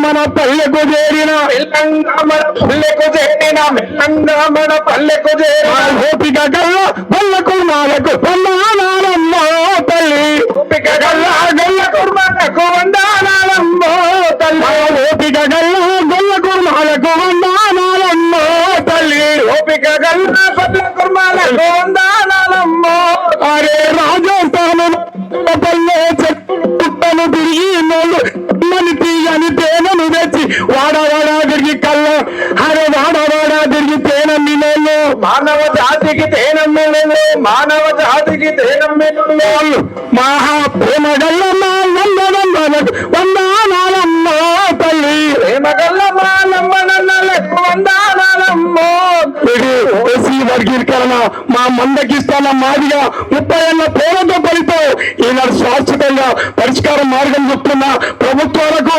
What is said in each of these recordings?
మన పల్లెకు చేరిన ఓపిక గల్ల గొల్లకు నాలకు వందనాలమ్మో తల్లి, ఓపిక గల్ల గొల్లకు మనకు వందనాలమ్మో తల్లి, ఓపిక గల్ల గొల్లకు నాలకు వందనాలమ్మో తల్లి, ఓపిక గల్ల గొల్లకు మనకు వందనాలమ్మో. అరే రాజస్థానం పల్లె చెట్లు పుట్టను తిరిగి నోళ్ళు మని తీయని తేనెను తెచ్చి వాడవాడా తిరిగి కళ్ళ, అరే వాడవాడా తిరిగి తేనమ్మి నోళ్ళు మానవ జాతికి తేనమ్మి నోళ్ళు, మానవ జాతికి తేనమ్మి నోళ్ళు మహా ప్రేమ గల్ల మా నందనందనకు వందనాలమ్మో తల్లి, ప్రేమ గల్ల మా నందనందనకు వందనాలమ్మో. ఓసీ వర్గీకరణ మా మందకిస్తాన మాదిగా 30 ఏళ్ల ప్రేమతో పడితో ఈనాడు శాశ్వతంగా పరిష్కార మార్గం చెప్తున్న ప్రభుత్వాలకు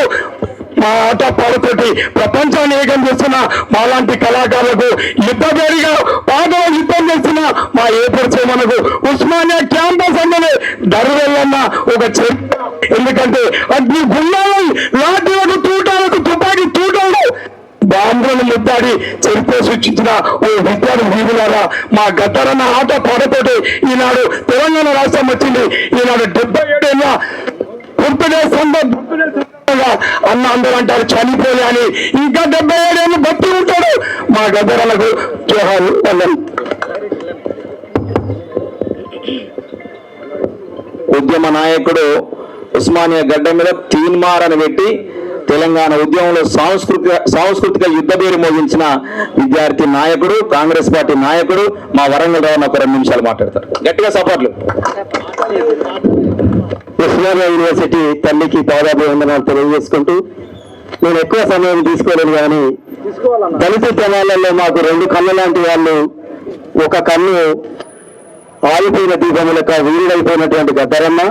మా ఆట పాడుతోటి ప్రపంచాన్ని ఏకం చేస్తున్న మాలాంటి కళాకారులకు యుద్ధపేరిగా పాటలు యుద్ధం చేస్తున్న మా ఏపరిచేమనకు ఉస్మానియా క్యాంపస్ అన్నది దరువెల్లన్న ఒక చరిత్ర. ఎందుకంటే అగ్ని గుండాలు లాఠీలకు తూటాలకు తుపాకీ తూటాలు బాంబులను ముద్దాడి చరిత్ర సృష్టించిన ఓ విద్యార్థి వీరులారా, మా గద్దరన్న ఆట పాడతోటి ఈనాడు తెలంగాణ రాష్ట్రం వచ్చింది. ఈనాడు 77 ఏళ్ళ గుర్తుడే సందర్భంగా అన్న అందరూ అంటారు చనిపోలే అని, ఇంకా 77 ఏళ్ళు బతి ఉంటాడు మా గద్దరన్నకు జోహారు వందనం. ఉద్యమ నాయకుడు ఉస్మానియా గడ్డ మీద తీన్మారని పెట్టి తెలంగాణ ఉద్యమంలో సాంస్కృతిక యుద్ధ పేరు మోగించిన విద్యార్థి నాయకుడు, కాంగ్రెస్ పార్టీ నాయకుడు మా వరంగల్ రావు ఒక 2 నిమిషాలు మాట్లాడతారు. గట్టిగా సపోర్ట్లు. ఉస్మానియా యూనివర్సిటీ తల్లికి పాదాభివందనాలు తెలియజేసుకుంటూ, నేను ఎక్కువ సమయం తీసుకోలేదు కానీ దళిత జనాలలో మాకు 2 కళ్ళు లాంటి వాళ్ళు, ఒక కన్ను ఆలిపోయిన దీపం లెక్క వీరుడైపోయినటువంటి గద్దరన్న,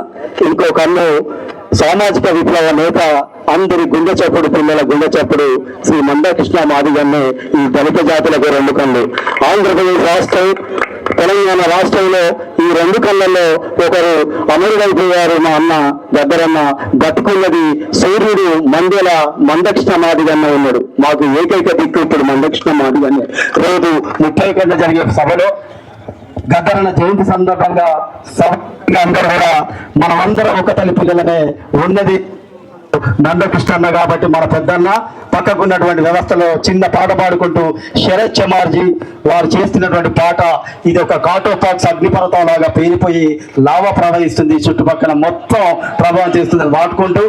ఇంకో కన్ను సామాజిక విప్లవ నేత, అందరి గుండె చప్పుడు పిల్లల గుండె చప్పుడు శ్రీ మందకృష్ణ మాదిగన్నే ఈ దళిత జాతులకు 2 కళ్ళు. ఆంధ్రప్రదేశ్ రాష్ట్రం, తెలంగాణ రాష్ట్రంలో ఈ 2 కళ్ళల్లో ఒకరు అమరుడైపోయారు. మా అన్న గద్దరన్న బతుకున్నది సూర్యుడు మండల మందకృష్ణ మాదిగన్న ఉన్నాడు. మాకు ఏకైక దిక్కు ఇప్పుడు మందకృష్ణ మాదిగన్నే. రోజు 30 జరిగే సభలో గద్దరన్న జయంతి సందర్భంగా అందరూ కూడా మనమందరం ఒక తల్లి పిల్లలనే ఉన్నది నందకృష్ణన్న కాబట్టి మన పెద్దన్న పక్కకున్నటువంటి వ్యవస్థలో చిన్న పాట పాడుకుంటూ శరత్ చమార్జీ వారు చేస్తున్నటువంటి పాట, ఇది ఒక కాటోపాక్స్ అగ్నిపర్వతం లాగా పేరిపోయి లావా ప్రవహిస్తుంది, చుట్టుపక్కల మొత్తం ప్రభావం చేస్తుంది పాడుకుంటూ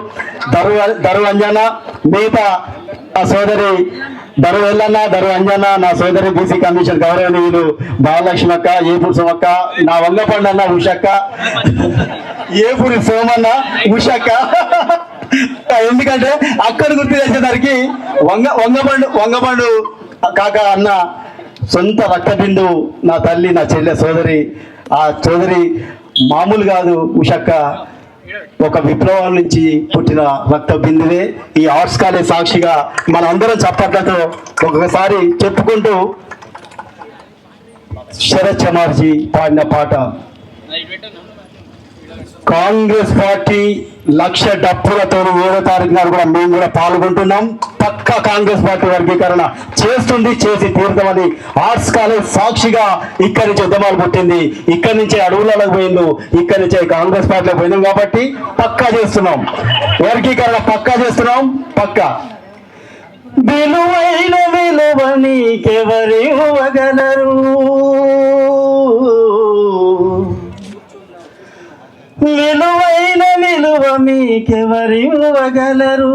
దరు అంజన మిగతా నా సోదరి దరు ఎల్లన్న, దరు అంజన, నా సోదరి బీసీ కమిషన్ గౌరవనీయులు బాలలక్ష్మి అక్క, ఏపూరి సోమక్క, నా వంగపండు అన్న ఉషక్క, ఏపూరి సోమన్న ఉషక్క. ఎందుకంటే అక్కడ గుర్తు చేసేసరికి వంగపండు కాక అన్న సొంత రక్తబిందు, నా తల్లి, నా చెల్లె సోదరి. ఆ సోదరి మామూలు కాదు ఉషక్క, ఒక విప్లవం నుంచి పుట్టిన రక్త బిందువే. ఈ ఆర్ట్స్ కాలేజ్ సాక్షిగా మన అందరం చప్పట్లతో ఒక్కొక్కసారి చెప్పుకుంటూ శరత్ చమార్జీ పాడిన పాట, కాంగ్రెస్ పార్టీ 1,00,000 డప్పులతో 7వ తారీఖు నాడు కూడా మేము కూడా పాల్గొంటున్నాం. పక్కా కాంగ్రెస్ పార్టీ వర్గీకరణ చేస్తుంది, చేసి తీరుతామని ఆర్ట్స్ కాలేజ్ సాక్షిగా ఇక్కడి నుంచి ఉద్యమాలు పుట్టింది, ఇక్కడి నుంచే అడవులకు పోయింది, ఇక్కడి నుంచే కాంగ్రెస్ పార్టీలో పోయినాం కాబట్టి పక్కా చేస్తున్నాం, వర్గీకరణ పక్కా చేస్తున్నాం. పక్కా విలువైన విలువ నీకెవరు ఇవ్వగలరు, విలువైన విలువ మీకెవరు ఇవ్వగలరు.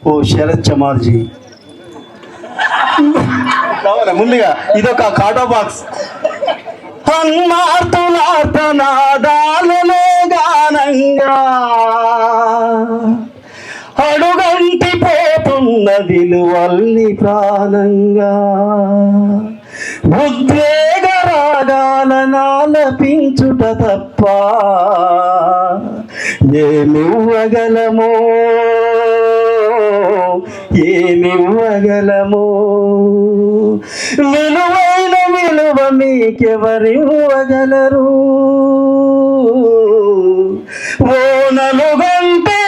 ఓ శరత్ చమార్జీ. ముందుగా ఇదొక కాటో బాక్స్. నాదాలలో గానంగా అడుగంటి పోతున్న విలువల్ని ప్రాణంగా, ఉద్వేగ రాగాలనాలపించుట తప్ప ఏమివ్వగలమో, ఏమివ్వగలమో. విలువైన విలువ మీకెవరివ్వగలరు. ఓనలుగంటే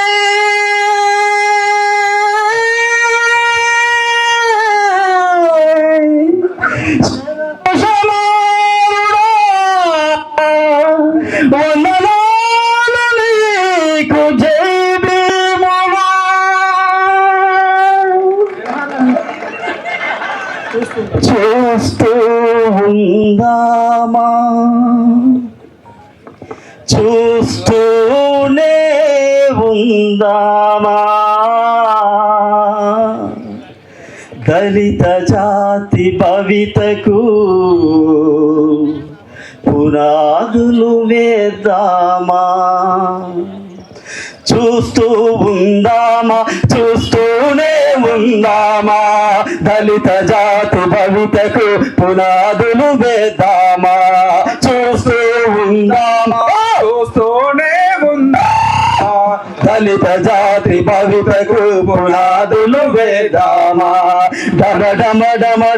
దళిత జాతి భవితకు పునాదులు వేద్దామా, చూస్తూ ఉందామా, చూస్తూనే ఉందామా, దళిత జాతి భవితకు పునాదులు వేద్దామా, చూస్తూ ఉందామా, చూస్తూనే ఉందామా, దళిత జాతి భవితకు పునాదులు వేద్దామా.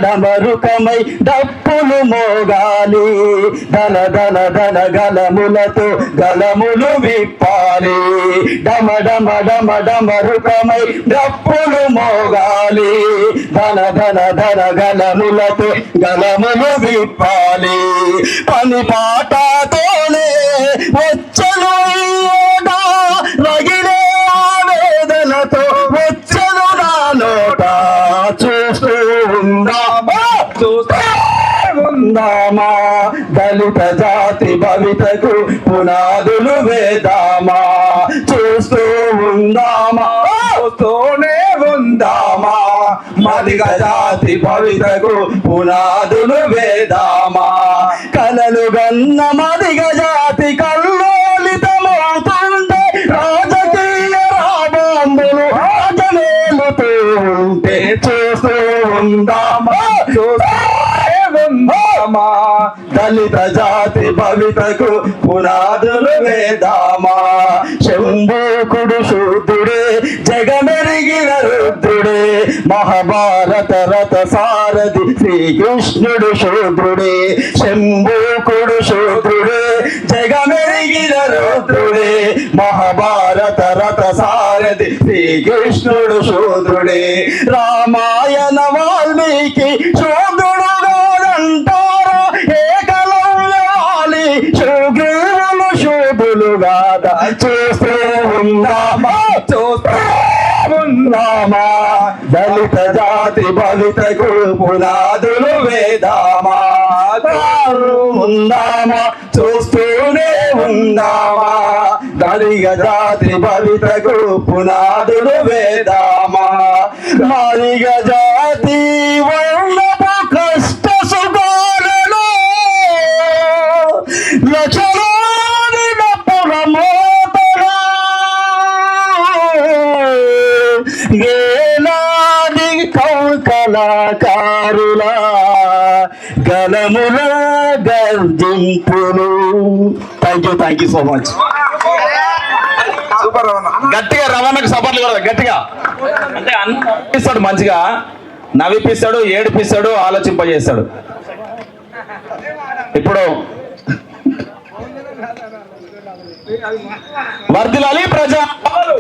డమరుకమై డప్పులు మోగాలి, ధన ధన ధన గలములతో గలములు విప్పాలి. డమరుకమై డప్పులు మోగాలి, ధన ధన ధన గలములతో గలములు విప్పాలి. పని పాటతోనే వచ్చలు రగిలే ఆవేదనతో వచ్చలు నా నోట, చూస్తూ ఉందామా, చూస్తూ ఉందామా, దళిత జాతి భవితకు పునాదులు వేద్దామా, చూస్తూ ఉందామా, చూస్తూనే ఉందామా, మాదిగ జాతి భవితకు పునాదులు వేద్దామా. కలలు గన్న మాదిగ జాతి కల్లోలితమవుతుంటే రాజకీయ రాబందులు రాజమేలుతూ ఉంటే, చూస్తూ ఉందామా, చూస్తూ ఉందామా, దళిత జాతి భవితకు పునాదులు వేద్దామా. శంభూకుడు శూద్రుడే జగమెరిగిన రుద్రుడే, మహాభారత రథ సారథి శ్రీకృష్ణుడు శూద్రుడే. శంభూకుడు శూద్రుడే జగమెరిగిన రుద్రుడే, మహాభారత రథ సారథి శ్రీకృష్ణుడు శూద్రుడే. రామాయణ వాల్మీకి శూద్రుడు అంటారా, ఏకలవ్యాలి శూద్రులు శూద్రులు గాదా, చూస్తూ ఉందామా, చూస్తూ ఉందామా, దళిత జాతి భవితకు పునాదులు వేద్దామా. ఉందామా, చూస్తూనే ఉందామా, దళిత జాతి భవితకు పునాదులు వేద్దామా. మాదిగ జాతి వర్ణపు కష్ట సుఖాలలో లక్షలాది డప్పుల మోతగా, వేలాది కళాకారుల గలముల గర్జింపును. Thank you so much. గట్టిగా రవాణాకు సపోర్ట్లు కూడా గట్టిగా అంటే అనిపిస్తాడు, మంచిగా నవ్విపిస్తాడు, ఏడిపిస్తాడు, ఆలోచింపజేస్తాడు. ఇప్పుడు వర్ధిల్లాలి ప్రజా కళలు,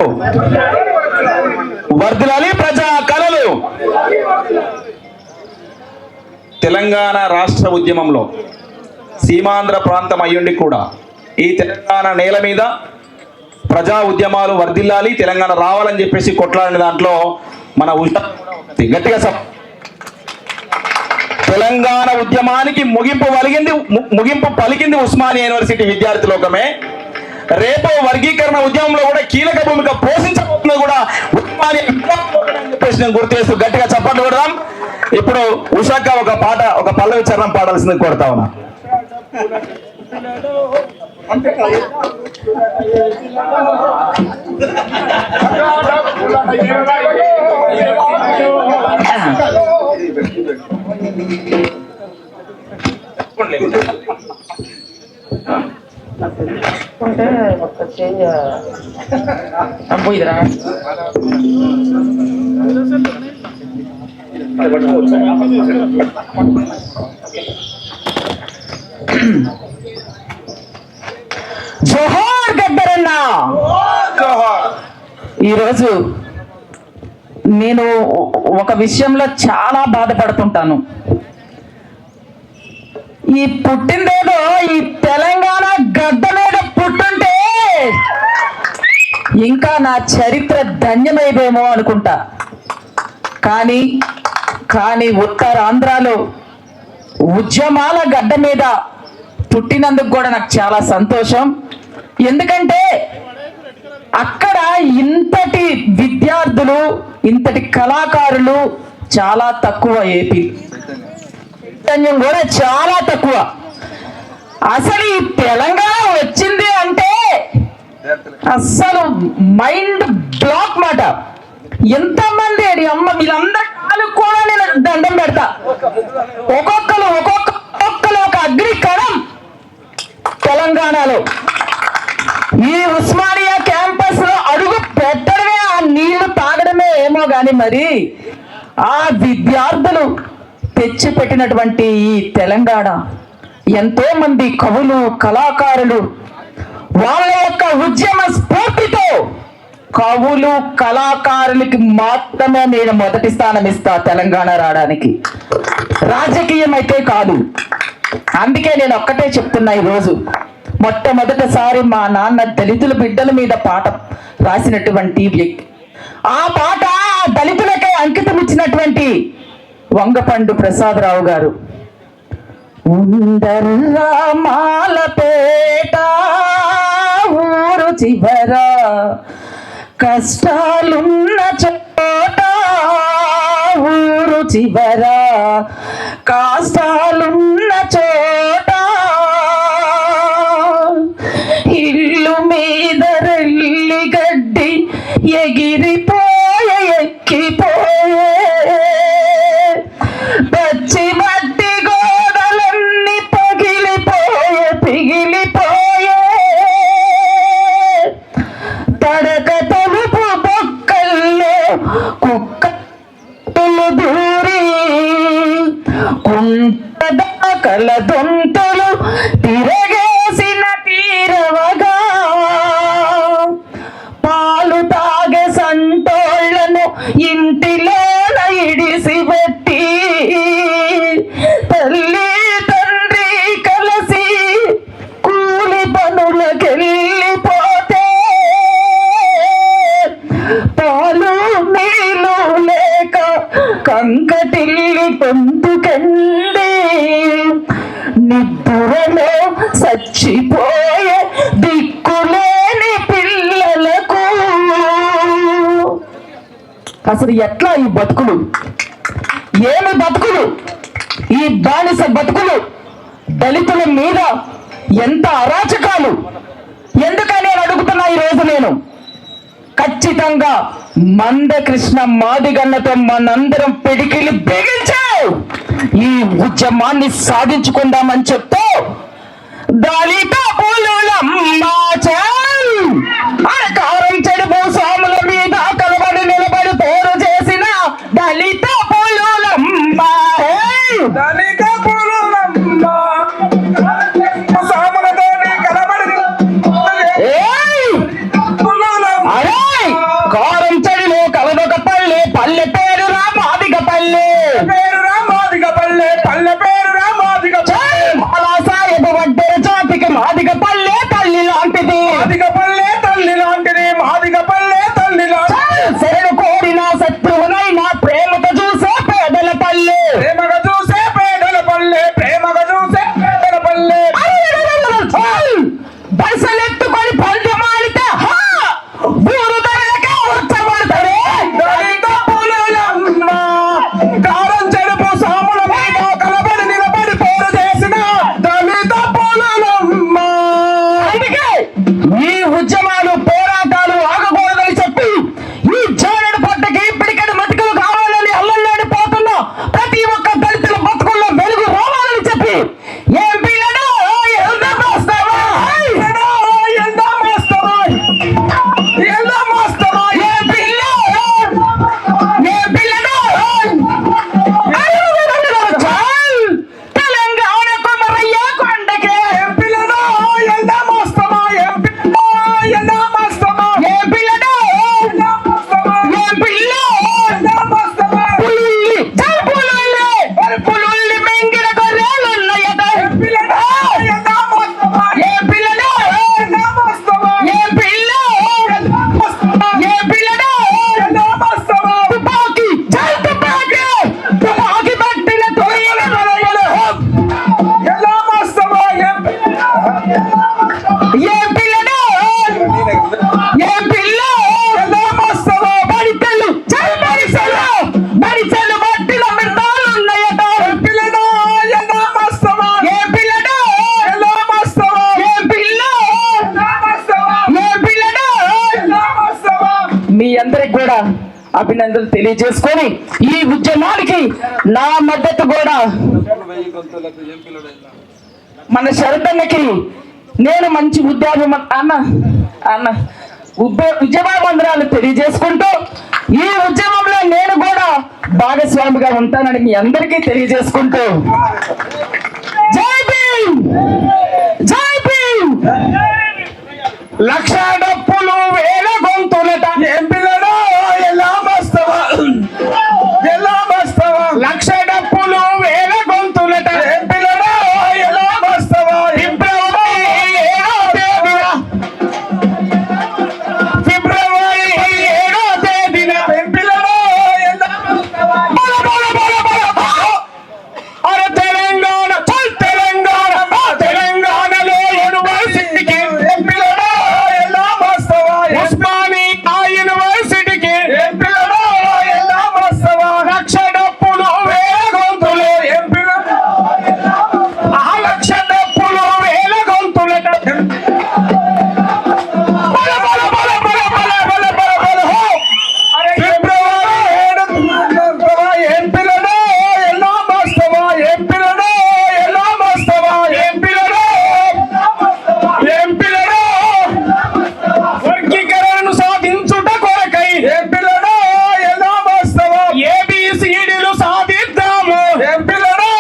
వర్ధిల్లాలి ప్రజా కళలు. తెలంగాణ రాష్ట్ర ఉద్యమంలో సీమాంధ్ర ప్రాంతం అయ్యుండి కూడా ఈ తెలంగాణ నేల మీద ప్రజా ఉద్యమాలు వర్ధిల్లాలి, తెలంగాణ రావాలని చెప్పేసి కొట్లాడిన దాంట్లో మన గట్టిగా తెలంగాణ ఉద్యమానికి ముగింపు పలికింది ఉస్మానియా యూనివర్సిటీ విద్యార్థి లోకమే. రేపు వర్గీకరణ ఉద్యమంలో కూడా కీలక భూమిక పోషించబోతున్నా కూడా ఉస్మానియా అని చెప్పేసి నేను గుర్తు చేస్తూ గట్టిగా చప్పట్లు కొడదాం. ఇప్పుడు ఉషాక ఒక పల్లవి చరణం పాడాల్సింది కోరుతా ఉన్నా. అంటే మొత్తం చేంజ్ పోయిరా జోహార్ గద్దరన్న. ఈరోజు నేను ఒక విషయంలో చాలా బాధపడుతుంటాను. ఈ పుట్టిందేదో ఈ తెలంగాణ గడ్డ మీద పుట్టుంటే ఇంకా నా చరిత్ర ధన్యమైదేమో అనుకుంటా. కానీ ఉత్తరాంధ్రలో ఉద్యమాల గడ్డ మీద పుట్టినందుకు కూడా నాకు చాలా సంతోషం. ఎందుకంటే అక్కడ ఇంతటి విద్యార్థులు, ఇంతటి కళాకారులు, చాలా తక్కువ. ఏపీ చైతన్యం కూడా చాలా తక్కువ. అసలు ఈ తెలంగాణ వచ్చింది అంటే అస్సలు మైండ్ బ్లాక్ మాట. ఎంతమంది అమ్మ వీళ్ళందరూ కూడా నేను దండం పెడతా. ఒక్కొక్కరు ఒక అగ్ని కణం తెలంగాణలో. ఈ ఉస్మానియా క్యాంపస్ లో అడుగు పెట్టడమే, ఆ నీళ్లు తాగడమే ఏమో గాని మరి ఆ విద్యార్థులు తెచ్చిపెట్టినటువంటి ఈ తెలంగాణ ఎంతో మంది కవులు కళాకారులు వాళ్ళ యొక్క ఉద్యమ స్ఫూర్తితో కవులు కళాకారులకి మాత్రమే నేను మొదటి స్థానం ఇస్తా తెలంగాణ రావడానికి, రాజకీయం అయితే కాదు. అందుకే నేను ఒక్కటే చెప్తున్నా, ఈరోజు మొట్టమొదటిసారి మా నాన్న దళితుల బిడ్డల మీద పాట రాసినటువంటి వ్యక్తి. ఆ పాట దళితులకే అంకితం ఇచ్చినటువంటి వంగపండు ప్రసాదరావు గారు. ఉందర్రా మాలపేట ఊరు చివర కష్టాలున్న చోట, ఊరు చివర కష్టాలున్న చోట, ఇల్లు మీద రెల్లి గడ్డి ఎగిరిపోయే ఎక్కిపోయే, పచ్చి మట్టి గోడలన్నీ పగిలిపోయే పిగిలిపోయే, తడక తలుపు బొక్కల్లో కుక్కలు దూరి కుంటదాకల దొంతులు తిరగేసిన తీరవగా, పాలు తాగే సంటోళ్లను ఇంటిలోన ఇడిసిపెట్టి తల్లి తండ్రి కలిసి కూలి పనులకెళ్ళిపోతే, పాలు నీళ్ళు లేక కంకటిల్లి పొందుకండి, నిద్రలో చచ్చిపోయే దిక్కులేని పిల్లలకు. అసలు ఎట్లా ఈ బతుకులు, ఏమి బతుకులు, ఈ బానిస బతుకులు, దళితుల మీద ఎంత అరాచకాలు. ఎందుకని నేను అడుగుతున్నా ఈరోజు నేను ఖచ్చితంగా మందకృష్ణ మాదిగన్నతో మనందరం పిడికిలి బిగించావు, ఈ ఉద్యమాన్ని సాధించుకుందామని చెప్తూ దళిత కారం చెడు భూస్వాముల మీద కలబడి నిలబడి పోరు చేసిన దళిత పులులమ్మ, దళిత పులులమ్మ సాములతోని కలబడి అరే కారం చెడులో కలదొక పల్లె, పల్లె పేరు రా మాదిగ పల్లె, పేరు రా మాదిగ పల్లె, పల్లె పేరు రా మాదిగ అలా సాయబు వడ్డెర జాతికి మాదిగ పల్లె తల్లి లాంటిది, మాదిగ పల్లె తల్లి లాంటిది, మాదిగ పల్లె కూడా అభినందనలు తెలియజేసుకొని ఈ ఉద్యమానికి నా మద్దతు కూడా మన శరతన్నకి నేను మంచి ఉద్యమాబంధనాలు తెలియజేసుకుంటూ ఈ ఉద్యమంలో నేను కూడా భాగస్వామిగా ఉంటానని మీ అందరికీ తెలియజేసుకుంటూ జై భీమ్, జై భీమ్. లక్ష డప్పులు వేల గొంతులట ఏం పిల్లడో ఎలా మస్తవా లక్ష డప్పులు వేల గొంతులట ఏం పిల్లడో ఎలా మస్తవా ఫిబ్రవరి 7వ తేదీన ఏం పిల్లడో ఎలా మస్తవా అరే తెలంగాణలో యూనివర్సిటీకి ఏం పిల్లడో ఎలా మస్తవా ఉస్మానియా యూనివర్సిటీకి ఏం పిల్లడో ఎలా మస్తవా లక్ష డప్పులు వేల గొంతులు ఏం పిల్లడో ఆ లక్ష డప్పులు వేల గొంతులట బల బల బల బల బల బల బల బల హో. అరే ఏం పిల్లడో ఎలా మస్తవా ఏం పిల్లడో ఎలా మస్తవా ఏం పిల్లడో వర్గీకరణను సాధించుట కొరకై ఏం పిల్లడో ఎలా మస్తవా ఏబిసిడీలు సాధిద్దాము ఏం పిల్లడో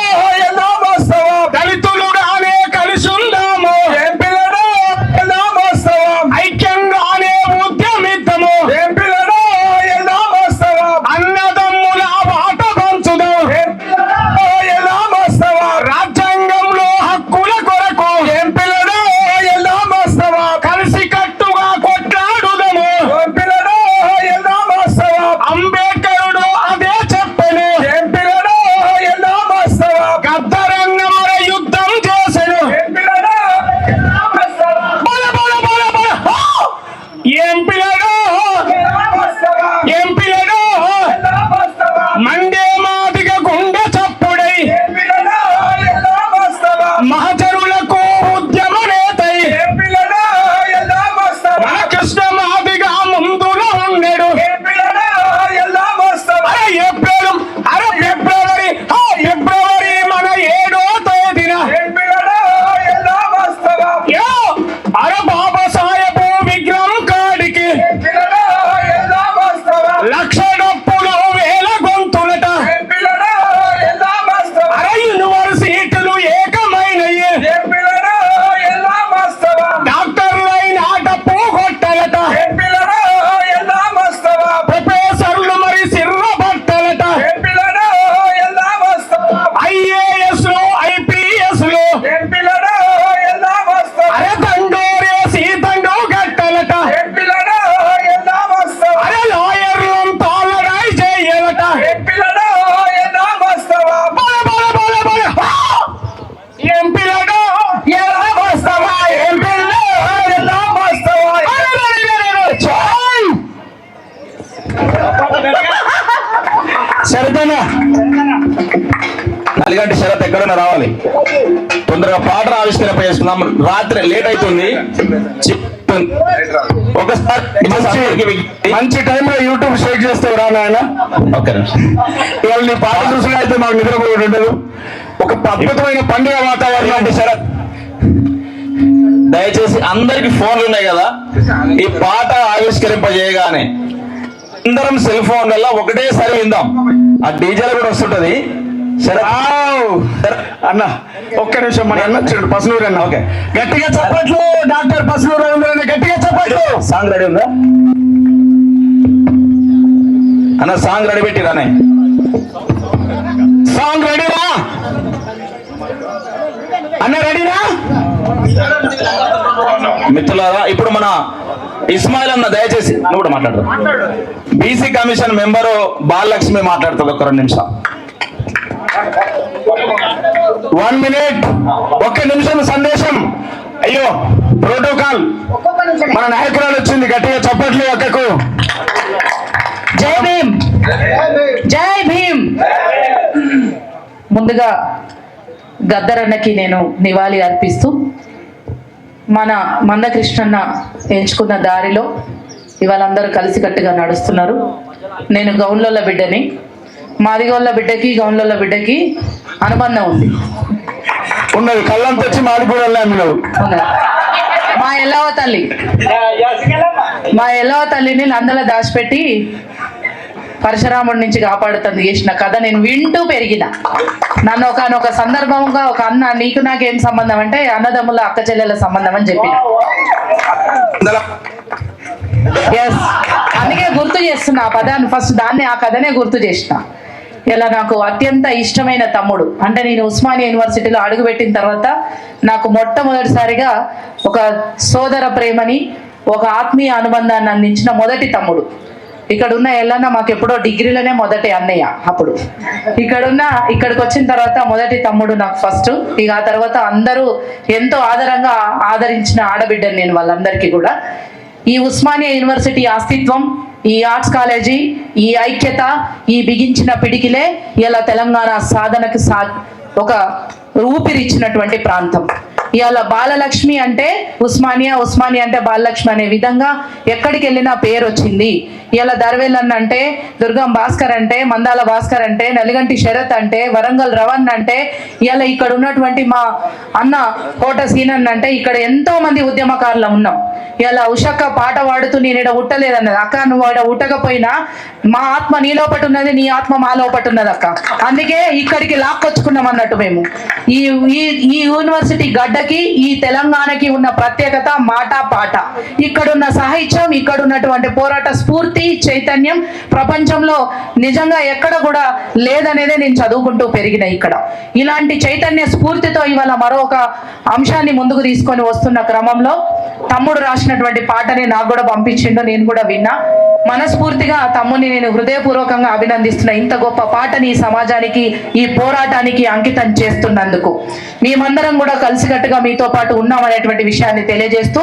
ఎలా మస్తవా దళితులుగానే కలిసి ఉందాము ఏం పిల్లడో ఎలా మస్తవా ఐక్యంగానే ఉద్యమిద్దాము ఏం పిల్లడో ఎలా మస్తవా అన్నదమ్ముల బాట పంచుదాం ఏం పిల్లడో ఎలా మస్తవా రాజ్యాంగంలో హక్కుల కొరకు ఏం పిల్లడో ఎలా మస్తవా కలిసి కట్టుగా కొట్లాడుదము ఏం పిల్లడో ఎలా మస్తవా అంబేద్కరుడు అదే చెప్పెను ఏం పిల్లడో ఎలా మస్తవా గద్దరన్న మర యుద్ధం చేసెను ఏం పిల్లడో ఎలా మస్తవా బల బల బల బల హో! ఏం పిల్లడో ఎలా మస్తవా ఏం పిల్లడో ఎలా మస్తవా మండే మాదిగ గుండె చప్పుడై ఏం పిల్లడో ఎలా మస్తవా మహజరులకు ఉద్యమ నేతై ఏం పిల్లడో ఎలా మస్తవా మన కృష్ణ మాదిగ ముందులో ఉండెడు ఏం పిల్లడో ఎలా మస్తవా ఫిబ్రవరి మన 7వ తేదీన ఏం పిల్లడో ఎలా మస్తవా యో అరే బాబా సాహెబ్ విగ్రహం కాడికి ఏం పిల్లడో ఎలా మస్తవా లక్ష డప్పులు వేల గొంతులట ఏం పిల్లడో ఎలా మస్తవా అరే యూనివర్సిటీలు ఏకమైనయి ఏం పిల్లడో ఎలా మస్తవా డాక్టర్లైన డప్పు కొట్టలట ఏం పిల్లడో ఎలా మస్తవా ప్రొఫెసర్లు మరి సిర్ర బట్టలట ఏం పిల్లడో ఎలా మస్తవా ఐఏఎస్లు ఐపీఎస్లు ఏం పిల్లడో ఎలా మస్తవా అరే దండోరేసి దండు గట్టలట ఏం పిల్లడో ఎలా మస్తవా అరే లాయర్లు తాళరాయి చేయలట ఏం పిల్లడో ఎలా మస్తవా బల బల బల బల హో! ఏం పిల్లడో ఎలా వస్తావా ఏం పిల్లో ఎలా మస్తవా అరే రే రే రే రే. చాయ్! సరితేనా నల్గంటి శరత్ ఎక్కడన్నా రావాలి, తొందరగా పాటను ఆవిష్కరింప చేసుకుందాం. రాత్రి లేట్ అవుతుంది. ఒకసారి మంచి టైంలో యూట్యూబ్ షేక్ చేస్తావు రా నాయన. ఓకే ఇవాళ నీ పాట చూసినట్లయితే మాకు నిద్రపోయి ఉండదు. ఒక అద్భుతమైన పండుగ వాతావరణం. శరత్ దయచేసి అందరికి ఫోన్లు ఉన్నాయి కదా, ఈ పాట ఆవిష్కరింపజేయగానే అందరం సెల్ ఫోన్లలో ఒకటేసారి విందాం. ఆ డీజేలు కూడా వస్తుంటది. శరత్ అన్న ఒక్క నిమిషం, మన అన్న చూడు పసునూరు అన్న. ఓకే, గట్టిగా చెప్పట్లు డాక్టర్ పసునూరు రవీంద్రన్న, గట్టిగా చెప్పట్లు. సాంగ్ రెడీ ఉందా అన్న? Song ready పెట్టిరానే? సాంగ్ రెడీనా అన్న? రెడీనా మిత్రులారా? ఇప్పుడు మన ఇస్మాయిల్ అన్న దయచేసి నువ్వు కూడా మాట్లాడదు. బీసీ కమిషన్ మెంబరు బాలలక్ష్మి మాట్లాడుతుంది. ఒక 2 నిమిషాలు. 1 మినిట్, ఒక్క నిమిషం సందేశం. అయ్యో ప్రోటోకాల్, మన నాయకురాలు వచ్చింది. గట్టిగా చప్పట్లు ఒక్కకు. జై భీమ్, జై భీమ్. ముందుగా గద్దరన్నకి నేను నివాళి అర్పిస్తూ మన మందకృష్ణన్న ఎంచుకున్న దారిలో ఇవాళ అందరూ కలిసికట్టుగా నడుస్తున్నారు. నేను గౌన్లోళ్ళ బిడ్డని. మాదిగోళ్ళ బిడ్డకి గౌన్లోళ్ళ బిడ్డకి అనుబంధం ఉంది. ఉన్నది కళ్ళంతా వచ్చి మాడిపోయాలి ఉన్నది. మా ఎల్లవ తల్లిని లందల దాచిపెట్టి పరశురాముడి నుంచి కాపాడుతుంది చేసిన కథ నేను వింటూ పెరిగిన. నన్ను ఒక సందర్భంగా ఒక అన్న, నీకు నాకేం సంబంధం అంటే అన్నదమ్ముల అక్క చెల్లెల సంబంధం అని చెప్పిన. ఎస్, అందుకే గుర్తు చేస్తున్నా ఆ పదాన్ని. ఫస్ట్ దాన్ని, ఆ కథనే గుర్తు చేసిన. ఇలా నాకు అత్యంత ఇష్టమైన తమ్ముడు అంటే, నేను ఉస్మానియా యూనివర్సిటీలో అడుగుపెట్టిన తర్వాత నాకు మొట్టమొదటిసారిగా ఒక సోదర ప్రేమని, ఒక ఆత్మీయ అనుబంధాన్ని అందించిన మొదటి తమ్ముడు. ఇక్కడ ఉన్న ఎల్లన్న మాకు ఎప్పుడో డిగ్రీలోనే మొదటి అన్నయ్య. అప్పుడు ఇక్కడికి వచ్చిన తర్వాత మొదటి తమ్ముడు నాకు ఫస్ట్. ఇక ఆ తర్వాత అందరూ ఎంతో ఆదరంగా ఆదరించిన ఆడబిడ్డను నేను వాళ్ళందరికీ కూడా. ఈ ఉస్మానియా యూనివర్సిటీ అస్తిత్వం, ఈ ఆర్ట్స్ కాలేజీ, ఈ ఐక్యత, ఈ బిగించిన పిడికిలే ఇలా తెలంగాణ సాధనకు ఒక ఊపిరిచ్చినటువంటి ప్రాంతం. ఇవాళ బాలలక్ష్మి అంటే ఉస్మానియా, ఉస్మానియా అంటే బాలలక్ష్మి అనే విధంగా ఎక్కడికి వెళ్ళినా పేరు వచ్చింది. ఇవాళ దర్వేలన్న అంటే, దుర్గం భాస్కర్ అంటే, మందాల భాస్కర్ అంటే, నలిగంటి శరత్ అంటే, వరంగల్ రవణ్ అంటే, ఇవాళ ఇక్కడ ఉన్నటువంటి మా అన్న కోట సీనన్ అంటే, ఇక్కడ ఎంతో మంది ఉద్యమకారులు ఉన్నాం. ఇలా ఉషక్క పాట పాడుతూ నేను ఇక్కడ ఉట్టలేదన్నది. అక్క, నువ్వు ఇక్కడ ఉట్టకపోయినా మా ఆత్మ నీలోపటి ఉన్నది, నీ ఆత్మ మా లోపటి ఉన్నది అక్క. అందుకే ఇక్కడికి లాక్కొచ్చుకున్నాం అన్నట్టు మేము. ఈ యూనివర్సిటీ గడ్డకి, ఈ తెలంగాణకి ఉన్న ప్రత్యేకత మాట పాట. ఇక్కడున్న సాహిత్యం, ఇక్కడ ఉన్నటువంటి పోరాట స్ఫూర్తి, చైతన్యం ప్రపంచంలో నిజంగా ఎక్కడ కూడా లేదనేదే నేను చదువుకుంటూ పెరిగిన ఇక్కడ. ఇలాంటి చైతన్య స్ఫూర్తితో ఇవాళ మరొక అంశాన్ని ముందుకు తీసుకొని వస్తున్న క్రమంలో తమ్ముడు రాసినటువంటి పాటని నాకు కూడా పంపించిండు. నేను కూడా విన్నా. మనస్ఫూర్తిగా తమ్ముని నేను హృదయపూర్వకంగా అభినందిస్తున్నా. ఇంత గొప్ప పాటని ఈ సమాజానికి, ఈ పోరాటానికి అంకితం చేస్తున్నందుకు. మేమందరం కూడా కలిసికట్టుగా మీతో పాటు ఉన్నామనేటువంటి విషయాన్ని తెలియజేస్తూ,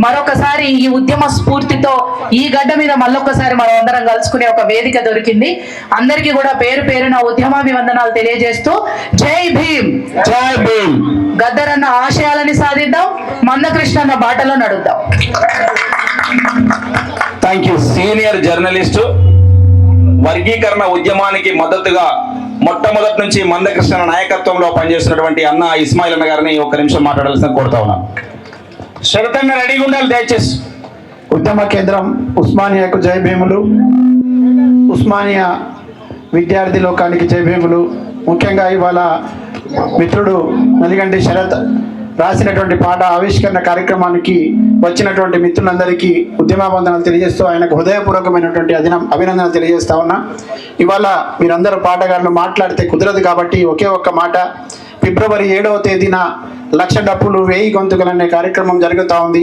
మరొకసారి ఈ ఉద్యమ స్ఫూర్తితో ఈ గడ్డ మీద మళ్ళొక్కసారి మనం అందరం కలుసుకునే ఒక వేదిక దొరికింది. అందరికీ కూడా పేరు పేరున ఉద్యమాభివందనాలు తెలియజేస్తూ, జై భీమ్, జై భీమ్. గద్దరన్న ఆశయాలని సాధిద్దాం, మందకృష్ణన్న బాటలో నడుద్దాం. Thank you. సీనియర్ జర్నలిస్టు, వర్గీకరణ ఉద్యమానికి మద్దతుగా మొట్టమొదటి నుంచి మందకృష్ణ నాయకత్వంలో పనిచేస్తున్నటువంటి అన్న ఇస్మాయిల్ అన్న గారిని ఒక నిమిషం మాట్లాడాల్సిన కోరుతా ఉన్నాను. శరతంగా రెడీగా ఉండాలి దయచేసి. ఉద్యమ కేంద్రం ఉస్మానియాకు జై భీములు. ఉస్మానియా విద్యార్థి లోకానికి జై భీములు. ముఖ్యంగా ఇవాళ మిత్రుడు నలిగంటి శరత్ రాసినటువంటి పాట ఆవిష్కరణ కార్యక్రమానికి వచ్చినటువంటి మిత్రులందరికీ ఉద్యమాబంధనాలు తెలియజేస్తూ ఆయనకు హృదయపూర్వకమైనటువంటి అభినందనలు తెలియజేస్తా ఉన్నా. ఇవాళ మీరందరూ పాటగాళ్ళు మాట్లాడితే కుదరదు కాబట్టి ఒకే ఒక్క మాట. ఫిబ్రవరి 7వ తేదీన 1,00,000 డప్పులు 1000 గొంతుకలు అనే కార్యక్రమం జరుగుతూ ఉంది.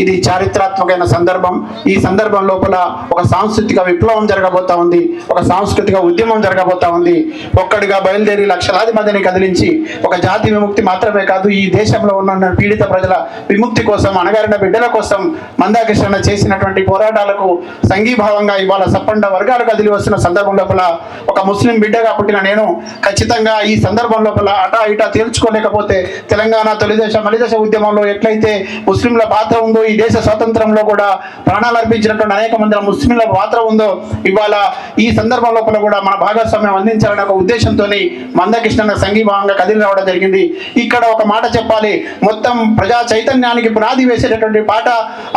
ఇది చారిత్రాత్మకమైన సందర్భం. ఈ సందర్భం లోపల ఒక సాంస్కృతిక విప్లవం జరగబోతా ఉంది, ఒక సాంస్కృతిక ఉద్యమం జరగబోతా ఉంది. ఒక్కడిగా బయలుదేరి లక్షలాది మందిని కదిలించి ఒక జాతి విముక్తి మాత్రమే కాదు, ఈ దేశంలో ఉన్న పీడిత ప్రజల విముక్తి కోసం, అణగారిన బిడ్డల కోసం మందాకృష్ణ చేసినటువంటి పోరాటాలకు సంఘీభావంగా ఇవాళ సప్పండ వర్గాలు కదిలి వస్తున్న సందర్భం లోపల ఒక ముస్లిం బిడ్డగా పుట్టిన నేను ఖచ్చితంగా ఈ సందర్భం లోపల అటా ఇటా తేల్చుకోలేకపోతే తెలంగాణ తొలిదశ మలిదశ ఉద్యమంలో ఎట్లయితే ముస్లింల పాత్ర ఉందో, ఈ దేశ స్వాతంత్రంలో కూడా ప్రాణాలు అర్పించినటువంటి అనేక మంది ముస్లింల పాత్ర ఉందో, ఇవాళ ఈ సందర్భం లోపల కూడా మన భాగస్వామ్యం అందించాలనే ఒక ఉద్దేశంతో మందకృష్ణ సంఘీభావంగా కదిలి రావడం జరిగింది. ఇక్కడ ఒక మాట చెప్పాలి, మొత్తం ప్రజా చైతన్యానికి పునాది వేసేటటువంటి పాట.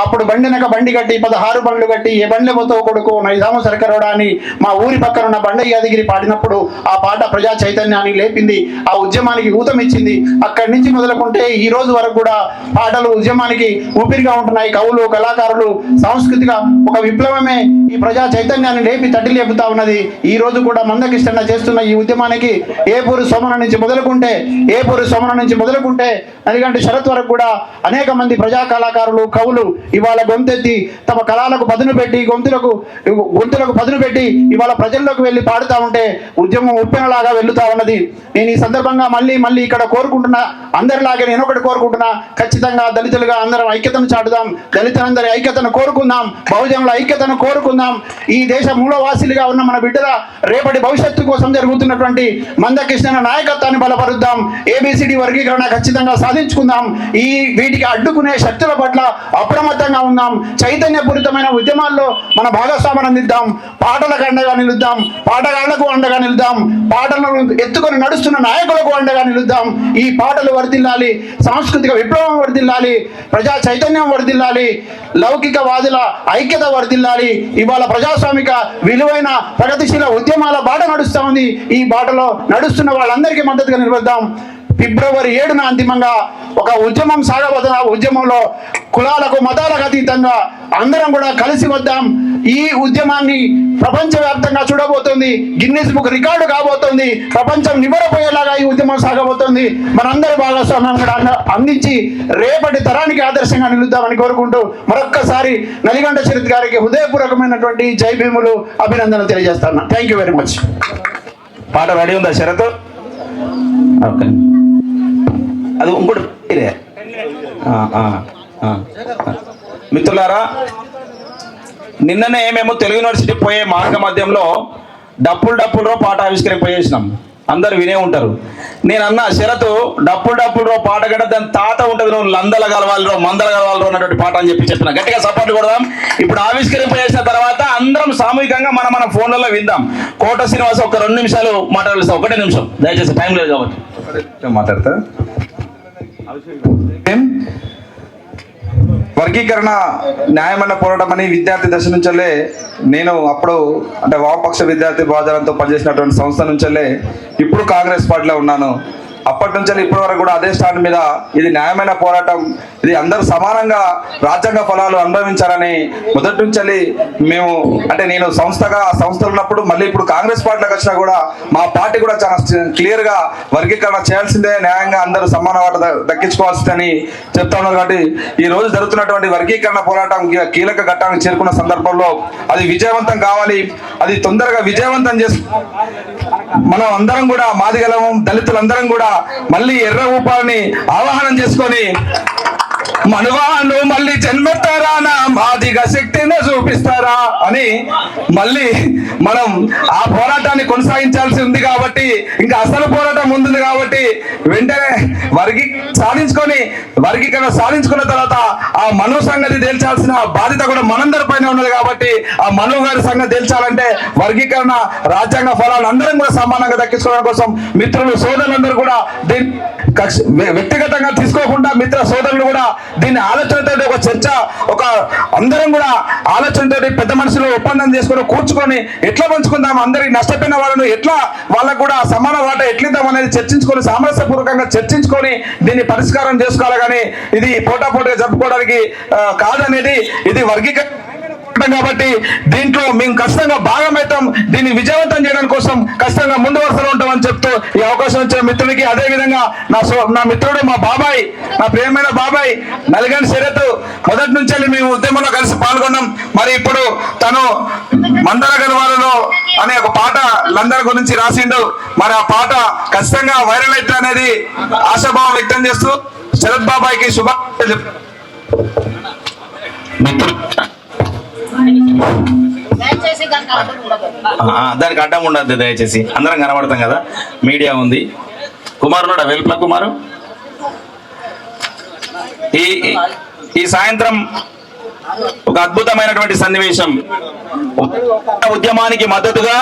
అప్పుడు బండినక బండి కట్టి 16 బండ్లు కట్టి ఏ బండ్లెబోతో కొడుకు నైజాము సరకరోడా అని మా ఊరి పక్కన ఉన్న బండ యాదగిరి పాడినప్పుడు ఆ పాట ప్రజా చైతన్యాన్ని లేపింది, ఆ ఉద్యమానికి ఊతమిచ్చింది. అక్కడి నుంచి మొదలుకుంటే ఈ రోజు వరకు కూడా పాటలు ఉద్యమానికి ఊపిరిగా ఉంటున్నాయి. కవులు, కళాకారులు, సాంస్కృతిక ఒక విప్లవమే ఈ ప్రజా చైతన్యాన్ని లేపి తట్టి లేపుతా ఉన్నది. ఈ రోజు కూడా మందకృష్ణ చేస్తున్న ఈ ఉద్యమానికి ఏపూరు సోమన నుంచి మొదలుకుంటే నలిగంటి శరత్ వరకు కూడా అనేక మంది ప్రజా కళాకారులు, కవులు ఇవాళ గొంతెత్తి తమ కళలకు పదును పెట్టి గొంతులకు పదును పెట్టి ఇవాళ ప్రజల్లోకి వెళ్ళి పాడుతూ ఉంటే ఉద్యమం ఉప్పెనలాగా వెళ్తా ఉన్నది. నేను ఈ సందర్భంగా మళ్ళీ ఇక్కడ కోరుకుంటున్న అందరిలా అలాగే నేను ఒకటి కోరుకుంటున్నా, ఖచ్చితంగా దళితులుగా అందరం ఐక్యతను చాటుదాం, దళితులందరి ఐక్యతను కోరుకుందాం, బహుజనుల ఐక్యతను కోరుకుందాం. ఈ దేశ మూలవాసిలుగా ఉన్న మన బిడ్డల రేపటి భవిష్యత్తు కోసం జరుగుతున్నటువంటి మందకృష్ణ నాయకత్వాన్ని బలపరుద్దాం. ఏబిసిడి వర్గీకరణ ఖచ్చితంగా సాధించుకుందాం. వీటికి అడ్డుకునే శక్తుల పట్ల అప్రమత్తంగా ఉందాం. చైతన్యపూరితమైన ఉద్యమాల్లో మన భాగస్వామ్యం అందిద్దాం. పాటలకు అండగా నిలుద్దాం, పాటగాళ్లకు అండగా నిలుద్దాం, పాటలను ఎత్తుకొని నడుస్తున్న నాయకులకు అండగా నిలుద్దాం. ఈ పాటలు వర్ధిల్లాలి, సాంస్కృతిక విప్లవం వర్ధిల్లాలి, ప్రజా చైతన్యం వర్ధిల్లాలి, లౌకికవాదుల ఐక్యత వర్ధిల్లాలి. ఇవాళ ప్రజాస్వామిక విలువైన ప్రగతిశీల ఉద్యమాల బాట నడుస్తూ ఉంది. ఈ బాటలో నడుస్తున్న వాళ్ళందరికీ మద్దతుగా నిలబడదాం. ఫిబ్రవరి 7న అంతిమంగా ఒక ఉద్యమం సాగబోతున్న ఉద్యమంలో కులాలకు మతాలకు అతీతంగా అందరం కూడా కలిసి వద్దాం. ఈ ఉద్యమాన్ని ప్రపంచవ్యాప్తంగా చూడబోతోంది, గిన్నిస్ బుక్ రికార్డు కాబోతోంది, ప్రపంచం నివ్వరపోయేలాగా ఈ ఉద్యమం సాగబోతోంది. మనందరి భాగస్వామ్యం కూడా అందించి రేపటి తరానికి ఆదర్శంగా నిలుద్దామని కోరుకుంటూ మరొక్కసారి నలిగంట శరత్ గారికి హృదయపూర్వకమైనటువంటి జై భీములు, అభినందనలు తెలియజేస్తాను. Thank you very much. పాట రెడీ ఉందా శరత్? ఓకే, అది ఇంకోటి మిత్రులారా, నిన్ననే మేము తెలుగు యూనివర్సిటీ పోయే మార్గ మధ్యంలో డప్పులు పాట ఆవిష్కరింపజేసినాం. అందరు వినే ఉంటారు. నేను అన్న శరత్ డప్పులు పాట కంటే దాని తాత ఉంటుంది, నువ్వు మందల కలవాలిరో అన్నటువంటి పాట అని చెప్పిన గట్టిగా సపోర్ట్ కొడదాం. ఇప్పుడు ఆవిష్కరింపజేసిన తర్వాత అందరం సామూహికంగా మన ఫోన్లలో విందాం. కోట శ్రీనివాస్ ఒక 2 నిమిషాలు మాట్లాడలేదు. 1 నిమిషం దయచేసి, టైం లేదు కాబట్టి మాట్లాడతా. వర్గీకరణ న్యాయమైన పోరాటం అని విద్యార్థి దశ నుంచే నేను అప్పుడు అంటే వామపక్ష విద్యార్థి బాధ్యతలతో పనిచేసినటువంటి సంస్థ నుంచే ఇప్పుడు కాంగ్రెస్ పార్టీలో ఉన్నాను. అప్పటి నుంచి ఇప్పటి వరకు కూడా అదే స్టాండ్ మీద ఇది న్యాయమైన పోరాటం, ఇది అందరూ సమానంగా రాజ్యాంగ ఫలాలు అనుభవించాలని మొదటి నుంచి మేము అంటే నేను సంస్థగా సంస్థలు ఉన్నప్పుడు మళ్ళీ ఇప్పుడు కాంగ్రెస్ పార్టీలోకి వచ్చినా కూడా మా పార్టీ కూడా చాలా క్లియర్గా వర్గీకరణ చేయాల్సిందే, న్యాయంగా అందరూ సమాన వాట దక్కించుకోవాల్సిందని చెప్తా ఉన్నారు. కాబట్టి ఈ రోజు జరుగుతున్నటువంటి వర్గీకరణ పోరాటం కీలక ఘట్టానికి చేరుకున్న సందర్భంలో అది విజయవంతం కావాలి. అది తొందరగా విజయవంతం చేసి మనం అందరం కూడా మాదిగలము దళితులందరం కూడా మళ్ళీ ఎర్ర ఊపాలని ఆవాహనం చేసుకొని మనవాళ్ళు మళ్ళీ జన్మెత్తారా, నా మాదిగ శక్తిని చూపిస్తారా అని మళ్ళీ మనం ఆ పోరాటాన్ని కొనసాగించాల్సి ఉంది. కాబట్టి ఇంకా అసలు పోరాటం ఉంది కాబట్టి వెంటనే వర్గీకరణ సాధించుకున్న తర్వాత ఆ మను సంగతి తేల్చాల్సిన బాధ్యత కూడా మనందరి పైన ఉన్నది. కాబట్టి ఆ మను గారి సంగతి తేల్చాలంటే వర్గీకరణ రాజ్యాంగ ఫలాలు అందరం కూడా సమానంగా దక్కించుకోవడం కోసం మిత్రులు సోదరులందరూ కూడా దీన్ని వ్యక్తిగతంగా తీసుకోకుండా మిత్ర సోదరులు కూడా దీన్ని ఆలోచనతో ఒక చర్చ, ఒక అందరం కూడా ఆలోచనతో పెద్ద మనుషులు ఒప్పందం చేసుకొని కూర్చుకొని ఎట్లా పంచుకుందాం, అందరికి నష్టపోయిన వాళ్ళను ఎట్లా వాళ్ళకు కూడా సమాన వాట ఎట్లిద్దాం అనేది చర్చించుకొని సామరస్యపూర్వకంగా చర్చించుకొని దీన్ని పరిష్కారం చేసుకోవాలి. కానీ ఇది పోటాపోటీగా జరుపుకోవడానికి కాదనేది ఇది వర్గీకరణ కాబట్టి దీంట్లో మేము ఖచ్చితంగా భాగమవుతాం. దీన్ని విజయవంతం చేయడం కోసం ఖచ్చితంగా ముందు వరుసలో ఉంటామని చెప్తూ ఈ అవకాశం ఇచ్చిన మిత్రుడికి, అదే విధంగా నా మిత్రుడు మా బాబాయ్, నా ప్రియమైన బాబాయ్ నలిగంటి శరత్ మొదటి నుంచి మేము ఉద్యమంలో కలిసి పాల్గొన్నాం. మరి ఇప్పుడు తను మందల గర్వాలలో అనే ఒక పాట లందరి గురించి రాసిండు. మరి ఆ పాట ఖచ్చితంగా వైరల్ అయితే అనేది ఆశాభావం వ్యక్తం చేస్తూ శరత్ బాబాయ్కి శుభాకాంక్షలు. దానికి అడ్డం ఉండద్దు దయచేసి, అందరం కనబడతాం కదా, మీడియా ఉంది. కుమారున్నాడా వెల్పుల కుమారు? ఈ సాయంత్రం ఒక అద్భుతమైనటువంటి సన్నివేశం. ఉద్యమానికి మద్దతుగా,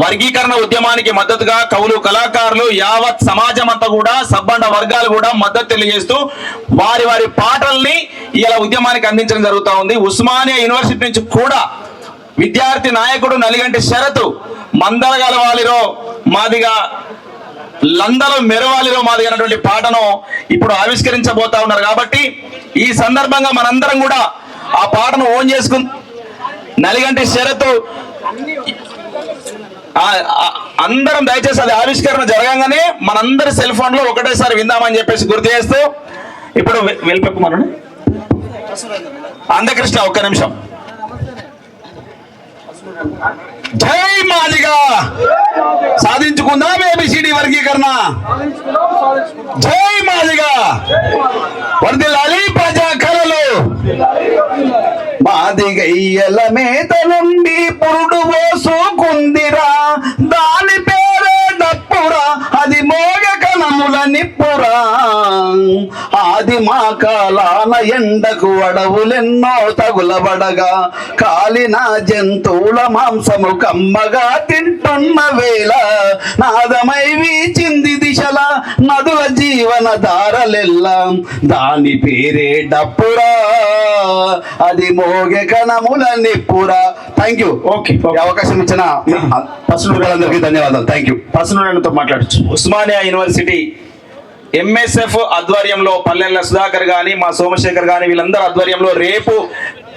వర్గీకరణ ఉద్యమానికి మద్దతుగా కవులు, కళాకారులు, యావత్ సమాజం అంతా కూడా, సబ్బండ వర్గాలు కూడా మద్దతు తెలియజేస్తూ వారి పాటల్ని ఇలా ఉద్యమానికి అందించడం జరుగుతూ ఉంది. ఉస్మానియా యూనివర్సిటీ నుంచి కూడా విద్యార్థి నాయకుడు నలిగంటి శరత్ మందల గలవాలిరో మాదిగా, లందలో మెరవాలిరో మాదిగా అన్నటువంటి పాటను ఇప్పుడు ఆవిష్కరించబోతా ఉన్నారు. కాబట్టి ఈ సందర్భంగా మనందరం కూడా ఆ పాటను ఓన్ చేసుకుని నలిగంటి శరత్ అందరం దయచేసి అది ఆవిష్కరణ జరగంగానే మనందరి సెల్ ఫోన్ లో ఒకటేసారి విందామని చెప్పేసి గుర్తు చేస్తూ ఇప్పుడు వెళ్ళిపోమను అందకృష్ణ 1 నిమిషం. జై మాదిగా సాధించుకుందాం ఏబిసిడి వర్గీకరణ. జై మాదిగా వర్ధిల్లాలి ప్రజా కళలు. మాదిగయ్యల మేత నుండి పురుడు పోసుకుందిరా, దాని పేరే డప్పురా, అది మోగ కణముల నిప్పురా. ఆది మా కాలాన ఎండకు అడవులెన్నో తగులబడగా, కాలిన జంతువుల మాంసము కమ్మగా తింటున్న వేళ, నాదమై వీచింది దిశల నదుల జీవన దారలెల్లా, దాని పేరే డప్పురా, అది మోగె కణముల నిప్పురా. Thank you. ఓకే, అవకాశం ఇచ్చిన పసునూరులందరికీ ధన్యవాదాలు. Thank you. పసునూరులతో మాట్లాడచ్చు. ఉస్మానియా యూనివర్సిటీ ఎంఎస్ఎఫ్ ఆధ్వర్యంలో పల్లెల సుధాకర్ గాని, మా సోమశేఖర్ గాని, వీళ్ళందరూ ఆధ్వర్యంలో రేపు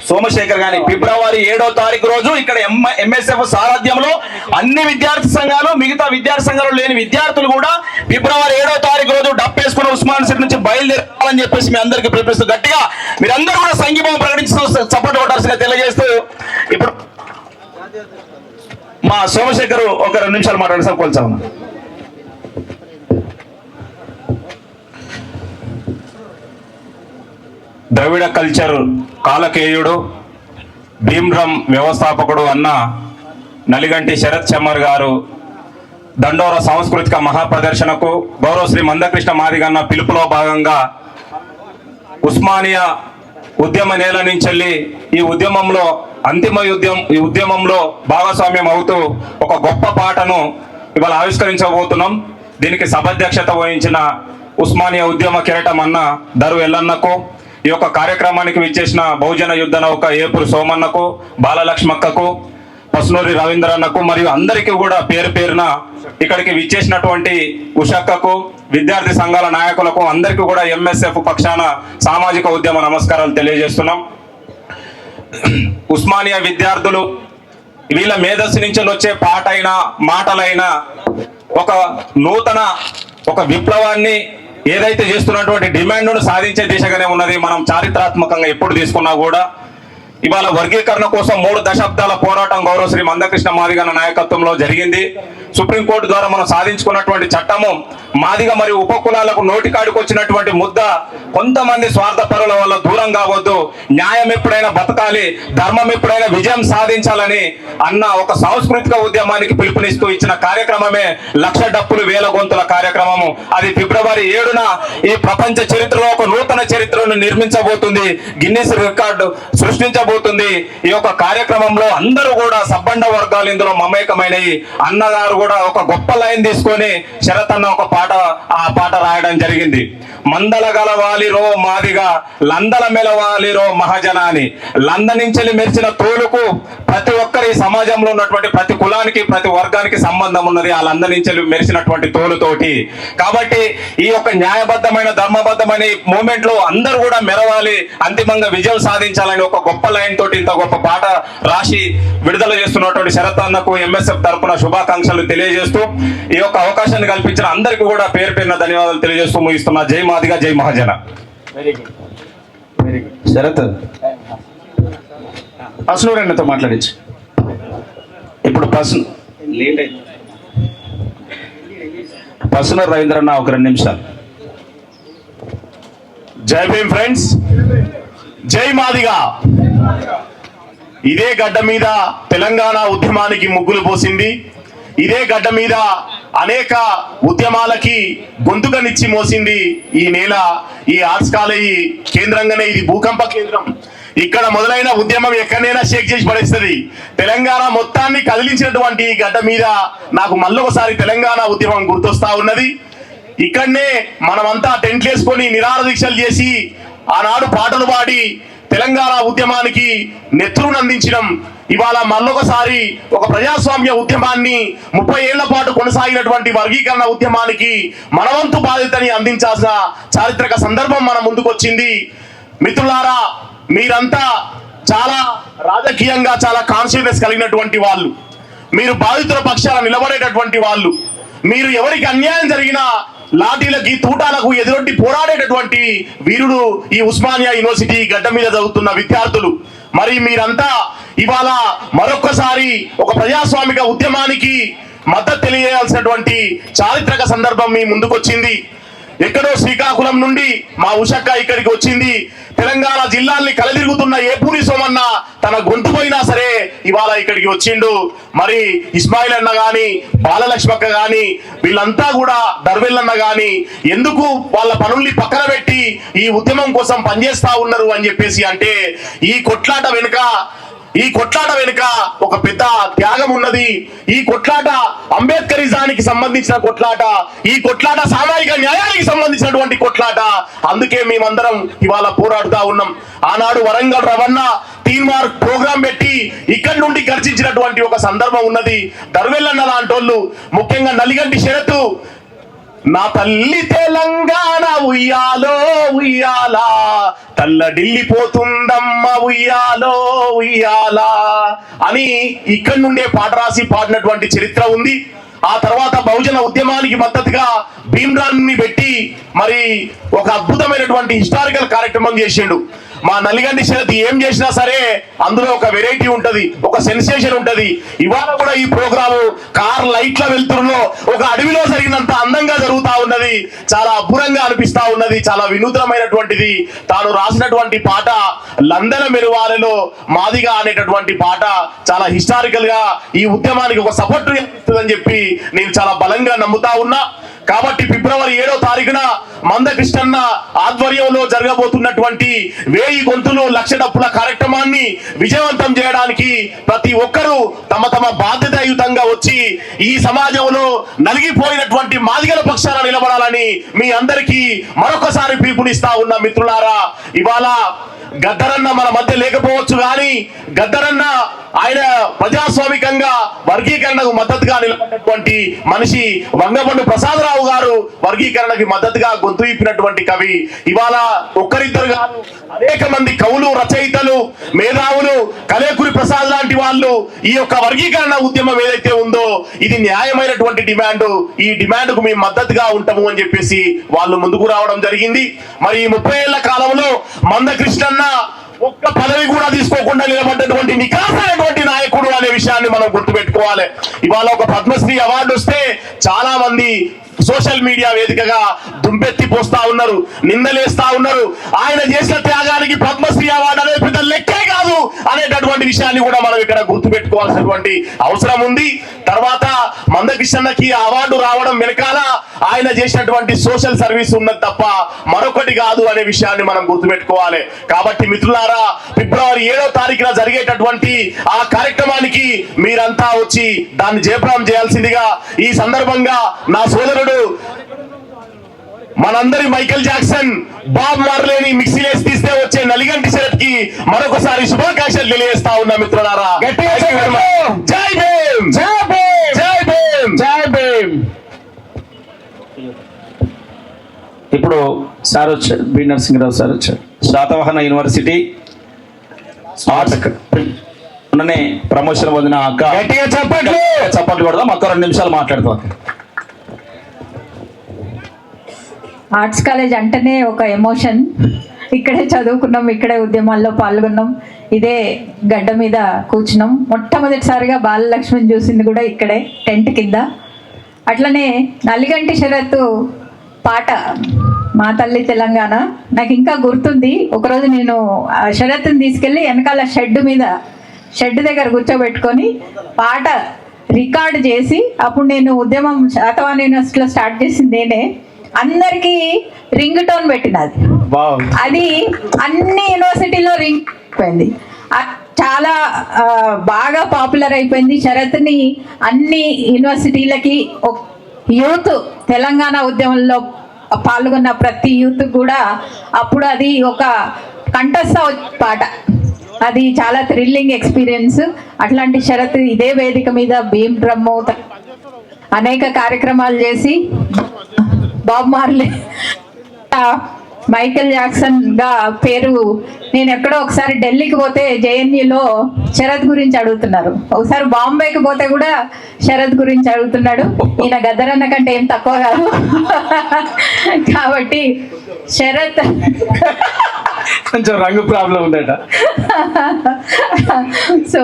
సోమశేఖర్ గాని ఫిబ్రవరి 7వ తారీఖు రోజు ఇక్కడ ఎంఎస్ఎఫ్ సారథ్యంలో అన్ని విద్యార్థి సంఘాలు, మిగతా విద్యార్థి సంఘాలు లేని విద్యార్థులు కూడా ఫిబ్రవరి 7వ తారీఖు రోజు డప్పేసుకుని ఉస్మాన్ సిటీ నుంచి బయలుదేరాలని చెప్పేసి మీ అందరికీ పిలుపునిస్తూ గట్టిగా మీరందరూ కూడా సంఘీభావం ప్రకటిస్తూ సపోర్ట్ కొట్టాల్సిందిగా తెలియజేస్తూ, ఇప్పుడు మా సోమశేఖర్ ఒక 2 నిమిషాలు మాట్లాడి సార్ కొంచెం. ద్రవిడ కల్చర్ కాలకేయుడు, భీమ్రమ్ వ్యవస్థాపకుడు అన్న నలిగంటి శరత్ చమ్మర్ గారు దండోర సాంస్కృతిక మహాప్రదర్శనకు గౌరవశ్రీ మందకృష్ణ మాదిగన్న పిలుపులో భాగంగా ఉస్మానియా ఉద్యమ నేల నుంచి ఈ ఉద్యమంలో ఈ ఉద్యమంలో భాగస్వామ్యం అవుతూ ఒక గొప్ప పాటను ఇవాళ ఆవిష్కరించబోతున్నాం. దీనికి సభాధ్యక్షత వహించిన ఉస్మానియా ఉద్యమ కిరటం అన్న దరు ఎల్లన్నకు, ఈ యొక్క కార్యక్రమానికి విచ్చేసిన బహుజన యుద్ధ నౌక ఏపురు సోమన్నకు, బాలలక్ష్మక్కకు, పసునూరి రవీంద్రన్నకు మరియు అందరికీ కూడా పేరు పేరున ఇక్కడికి విచ్చేసినటువంటి ఉషక్కకు, విద్యార్థి సంఘాల నాయకులకు అందరికీ కూడా ఎంఎస్ఎఫ్ పక్షాన సామాజిక ఉద్యమ నమస్కారాలు తెలియజేస్తున్నాం. ఉస్మానియా విద్యార్థులు వీళ్ళ మేధస్సు నుంచి వచ్చే పాటైనా మాటలైనా ఒక నూతన ఒక విప్లవాన్ని ఏదైతే చేస్తున్నటువంటి డిమాండ్ను సాధించే దిశగానే ఉన్నది. మనం చారిత్రాత్మకంగా ఎప్పుడు తీసుకున్నా కూడా ఇవాళ వర్గీకరణ కోసం 3 దశాబ్దాల పోరాటం గౌరవశ్రీ మందకృష్ణ మాదిగన్న నాయకత్వంలో జరిగింది. సుప్రీంకోర్టు ద్వారా మనం సాధించుకున్నటువంటి చట్టము మాదిగ మరియు ఉపకులాలకు నోటికాడికి వచ్చినటువంటి ముద్ద కొంతమంది స్వార్థపరుల వల్ల దూరం కావద్దు, న్యాయం ఎప్పుడైనా బతకాలి, ధర్మం ఎప్పుడైనా విజయం సాధించాలని అన్న ఒక సాంస్కృతిక ఉద్యమానికి పిలుపునిస్తూ ఇచ్చిన కార్యక్రమమే 1,00,000 డప్పులు 1000 గొంతుల కార్యక్రమము. అది ఫిబ్రవరి 7న ఈ ప్రపంచ చరిత్రలో ఒక నూతన చరిత్రను నిర్మించబోతుంది, గిన్నిస్ రికార్డు సృష్టించబోతుంది. ఈ యొక్క కార్యక్రమంలో అందరూ కూడా సబ్బండ వర్గాలు ఇందులో మమేకమైనవి. అన్నగారు కూడా ఒక గొప్ప లైన్ తీసుకొని శరత్ అన్న ఒక ఆ పాట రాయడం జరిగింది. మందల గలవాలిరో మాదిగా లందల మెలవాలిరో మహాజన అని. లందనించెలి మెరిచిన తోలుకు ప్రతి ఒక్కరి సమాజంలో ఉన్నటువంటి ప్రతి కులానికి ప్రతి వర్గానికి సంబంధం ఉన్నది ఆ లందనించెలి మెరిసినటువంటి తోలుతోటి. కాబట్టి ఈ యొక్క న్యాయబద్ధమైన ధర్మబద్ధమైన మూమెంట్ లో అందరూ కూడా మెరవాలి, అంతిమంగా విజయం సాధించాలని ఒక గొప్ప లైన్ తోటి ఇంత గొప్ప పాట రాసి విడుదల చేస్తున్నటువంటి శరత్ అన్నకు ఎంఎస్ఎఫ్ తరపున శుభాకాంక్షలు తెలియజేస్తూ ఈ యొక్క అవకాశాన్ని కల్పించిన అందరికీ కూడా పేరు పేరున ధన్యవాదాలు తెలియజేస్తూ ముగిస్తున్నా. జై మాదిగా, జై మహాజన. శరత్ పసునూరన్నతో మాట్లాడచ్చు. ఇప్పుడు పసునూరు రవీంద్రన్న ఒక 2 నిమిషాలు. జై భీమ్ ఫ్రెండ్స్, జై మాదిగా. ఇదే గడ్డ మీద తెలంగాణ ఉద్యమానికి ముగ్గులు పోసింది, ఇదే గడ్డ మీద అనేక ఉద్యమాలకి గొంతుకనిచ్చి మోసింది ఈ నేల. ఈ ఆర్ట్స్ కాలేజీ కేంద్రంగానే ఇది భూకంప కేంద్రం. ఇక్కడ మొదలైన ఉద్యమం ఎక్కడైనా షేక్ చేసి పడేస్తుంది. తెలంగాణ మొత్తాన్ని కదిలించినటువంటి ఈ గడ్డ మీద నాకు మళ్ళొకసారి తెలంగాణ ఉద్యమం గుర్తొస్తా ఉన్నది. ఇక్కడనే మనమంతా టెంట్లు వేసుకొని నిరాహార దీక్షలు చేసి ఆనాడు పాటలు పాడి తెలంగాణ ఉద్యమానికి నెత్తురును అందించడం. ఇవాళ మళ్ళొకసారి ఒక ప్రజాస్వామ్య ఉద్యమాన్ని 30 ఏళ్ల పాటు కొనసాగినటువంటి వర్గీకరణ ఉద్యమానికి మనవంతు బాధ్యతని అందించాల్సిన చారిత్రక సందర్భం మన ముందుకొచ్చింది. మిత్రులారా, మీరంతా చాలా రాజకీయంగా చాలా కాన్షియస్నెస్ కలిగినటువంటి వాళ్ళు, మీరు బాధితుల పక్షాన నిలబడేటటువంటి వాళ్ళు, మీరు ఎవరికి అన్యాయం జరిగినా లాఠీలకి తూటాలకు ఎదురొడ్డి పోరాడేటటువంటి వీరుడు ఈ ఉస్మానియా యూనివర్సిటీ గడ్డ మీద చదువుతున్న విద్యార్థులు. మరి మీరంతా ఇవాళ మరొక్కసారి ఒక ప్రజాస్వామిక ఉద్యమానికి మద్దతు తెలియజేయాల్సినటువంటి చారిత్రక సందర్భం మీ ముందుకొచ్చింది. ఎక్కడో శ్రీకాకుళం నుండి మా ఉషక్క ఇక్కడికి వచ్చింది. తెలంగాణ జిల్లాల్ని కలదిరుగుతున్న ఏపూరి సోమన్న తన గొంతు పోయినా సరే ఇవాళ ఇక్కడికి వచ్చిండు. మరి ఇస్మాయిల్ అన్న గాని, బాలలక్ష్మక్క గాని, వీళ్ళంతా కూడా దర్వెల్లన్న గాని ఎందుకు వాళ్ళ పనుల్ని పక్కన పెట్టి ఈ ఉద్యమం కోసం పనిచేస్తా ఉన్నారు అని చెప్పేసి అంటే ఈ కొట్లాట వెనుక ఒక పెద్ద త్యాగం ఉన్నది. ఈ కొట్లాట అంబేద్కరిజానికి సంబంధించిన కొట్లాట, ఈ కొట్లాట సామాజిక న్యాయానికి సంబంధించినటువంటి కొట్లాట. అందుకే మేమందరం ఇవాళ పోరాడుతా ఉన్నాం. ఆనాడు వరంగల్ రవణ తీన్మార్ ప్రోగ్రాం పెట్టి ఇక్కడి నుండి గర్జించినటువంటి ఒక సందర్భం ఉన్నది. దర్వెల్లన్న లాంటోళ్ళు, ముఖ్యంగా నలిగంటి శరత్, నా తల్లి తెలంగాణ ఉయ్యాలో ఉయ్యాలా, తల్లడిల్లిపోతుందమ్మ ఉయ్యాలో ఉయ్యాలా అని ఇక్కడి నుండే పాట రాసి పాడినటువంటి చరిత్ర ఉంది. ఆ తర్వాత బహుజన ఉద్యమానికి మద్దతుగా భీమ్రాన్ని పెట్టి మరి ఒక అద్భుతమైనటువంటి హిస్టారికల్ కార్యక్రమం చేసిండు. మా నలిగంటి శరత్ ఏం చేసినా సరే అందులో ఒక వెరైటీ ఉంటది, ఒక సెన్సేషన్ ఉంటది. ఇవాళ కూడా ఈ ప్రోగ్రాము కార్ లైట్ల వెలుతురులో ఒక అడవిలో జరిగినంత అందంగా జరుగుతా ఉన్నది. చాలా అద్భుతంగా అనిపిస్తా ఉన్నది, చాలా వినూత్నమైనటువంటిది. తాను రాసినటువంటి పాట లందన మెరువాలలో మాదిగా అనేటటువంటి పాట చాలా హిస్టారికల్ గా ఈ ఉద్యమానికి ఒక సపోర్ట్ అని చెప్పి నేను చాలా బలంగా నమ్ముతా ఉన్నా. కాబట్టి ఫిబ్రవరి 7వ తారీఖున మందకృష్ణన్న ఆధ్వర్యంలో జరగబోతున్నటువంటి 1000 గొంతులు 1,00,000 డప్పుల కార్యక్రమాన్ని విజయవంతం చేయడానికి ప్రతి ఒక్కరూ తమ తమ బాధ్యతాయుతంగా వచ్చి ఈ సమాజంలో నలిగిపోయినటువంటి మాదిగల పక్షాన నిలబడాలని మీ అందరికీ మరొకసారి పిలుపునిస్తా ఉన్న మిత్రులారా. ఇవాళ గద్దరన్న మన మధ్య లేకపోవచ్చు కానీ గద్దరన్న ఆయన ప్రజాస్వామికంగా వర్గీకరణకు మద్దతుగా నిలబడినటువంటి మనిషి. వంగబండు ప్రసాదరావు గారు వర్గీకరణకి మద్దతుగా గొంతు ఇప్పినటువంటి కవి. ఇవాళ ఒక్కరిద్దరు కాదు, అనేక మంది కవులు, రచయితలు, మేధావులు, కలేకూరి ప్రసాద్ లాంటి వాళ్ళు ఈ యొక్క వర్గీకరణ ఉద్యమం ఏదైతే ఉందో ఇది న్యాయమైనటువంటి డిమాండ్, ఈ డిమాండ్ కు మేము మద్దతుగా ఉంటాము అని చెప్పేసి వాళ్ళు ముందుకు రావడం జరిగింది. మరి ఈ 30 ఏళ్ల కాలంలో మందకృష్ణన్న ఒక్క పదవి కూడా తీసుకోకుండా నిలబడ్డటువంటి నికాసైనటువంటి నాయకుడు అనే విషయాన్ని మనం గుర్తుపెట్టుకోవాలి. ఇవాళ ఒక పద్మశ్రీ అవార్డు వస్తే చాలా మంది సోషల్ మీడియా వేదికగా దుంపెత్తి పోస్తా ఉన్నారు, నిందలేస్తా ఉన్నారు. ఆయన చేసిన త్యాగానికి పద్మశ్రీ అవార్డు అనేది పెద్ద లెక్కే కాదు అనేటటువంటి విషయాన్ని కూడా మనం ఇక్కడ గుర్తుపెట్టుకోవాల్సినటువంటి అవసరం ఉంది. తర్వాత మందకృష్ణన్నకి అవార్డు రావడం వెనకాల ఆయన చేసినటువంటి సోషల్ సర్వీస్ ఉన్నది తప్ప మరొకటి కాదు అనే విషయాన్ని మనం గుర్తుపెట్టుకోవాలి. కాబట్టి మిత్రులారా, ఫిబ్రవరి 7వ తారీఖున జరిగేటటువంటి ఆ కార్యక్రమానికి మీరంతా వచ్చి దాన్ని జయప్రదం చేయాల్సిందిగా ఈ సందర్భంగా నా సోదరుడు మనందరి మైకేల్ జాక్సన్ బాబ్ మార్లేని మిక్సీలేసి తీస్తే వచ్చే నలిగంటి శరత్ కి మరొకసారి శుభాకాంక్షలు తెలియజేస్తా ఉన్నా మిత్రులారా. జై భీమ్, జై భీమ్, జై భీమ్, జై భీమ్. ఇప్పుడు సార్ వచ్చాడు, బి నరసింహరావు సార్ వచ్చాడు. శాతవాహన యూనివర్సిటీ మొన్ననే ప్రమోషన్ పొందిన అక్క, చప్పట్లు కొడదాం. అక్క 2 నిమిషాలు మాట్లాడతాం. ఆర్ట్స్ కాలేజ్ అంటేనే ఒక ఎమోషన్. ఇక్కడే చదువుకున్నాం, ఇక్కడే ఉద్యమాల్లో పాల్గొన్నాం, ఇదే గడ్డ మీద కూర్చున్నాం. మొట్టమొదటిసారిగా బాలలక్ష్మిని చూసింది కూడా ఇక్కడే టెంట్ కింద. అట్లనే నలిగంటి శరత్ పాట మా తల్లి తెలంగాణ నాకు ఇంకా గుర్తుంది. ఒకరోజు నేను శరత్ని తీసుకెళ్ళి వెనకాల షెడ్ దగ్గర కూర్చోబెట్టుకొని పాట రికార్డు చేసి, అప్పుడు నేను ఉద్యమం శాతవాహన యూనివర్సిటీలో స్టార్ట్ చేసింది నేనే. అందరికి రింగ్ టోన్ పెట్టినది, అది అన్ని యూనివర్సిటీలో రింగ్ అయిపోయింది, చాలా బాగా పాపులర్ అయిపోయింది. శరత్ని అన్ని యూనివర్సిటీలకి యూత్ తెలంగాణ ఉద్యమంలో పాల్గొన్న ప్రతి యూత్ కూడా అప్పుడు అది ఒక కంఠస్థ పాట, అది చాలా థ్రిల్లింగ్ ఎక్స్పీరియన్స్. అట్లాంటి శరత్ ఇదే వేదిక మీద భీమ్ డ్రమ్ము అనేక కార్యక్రమాలు చేసి బాబ్ మార్లే, మైకేల్ జాక్సన్ గా పేరు. నేను ఎక్కడో ఒకసారి ఢిల్లీకి పోతే జేఎన్యూలో శరత్ గురించి అడుగుతున్నారు, ఒకసారి బాంబేకి పోతే కూడా శరత్ గురించి అడుగుతున్నాడు. ఈయన గద్దరన్న కంటే ఏం తక్కువ కాదు. కాబట్టి శరత్ కొంచెం రంగు ప్రాబ్లం ఉందట. సో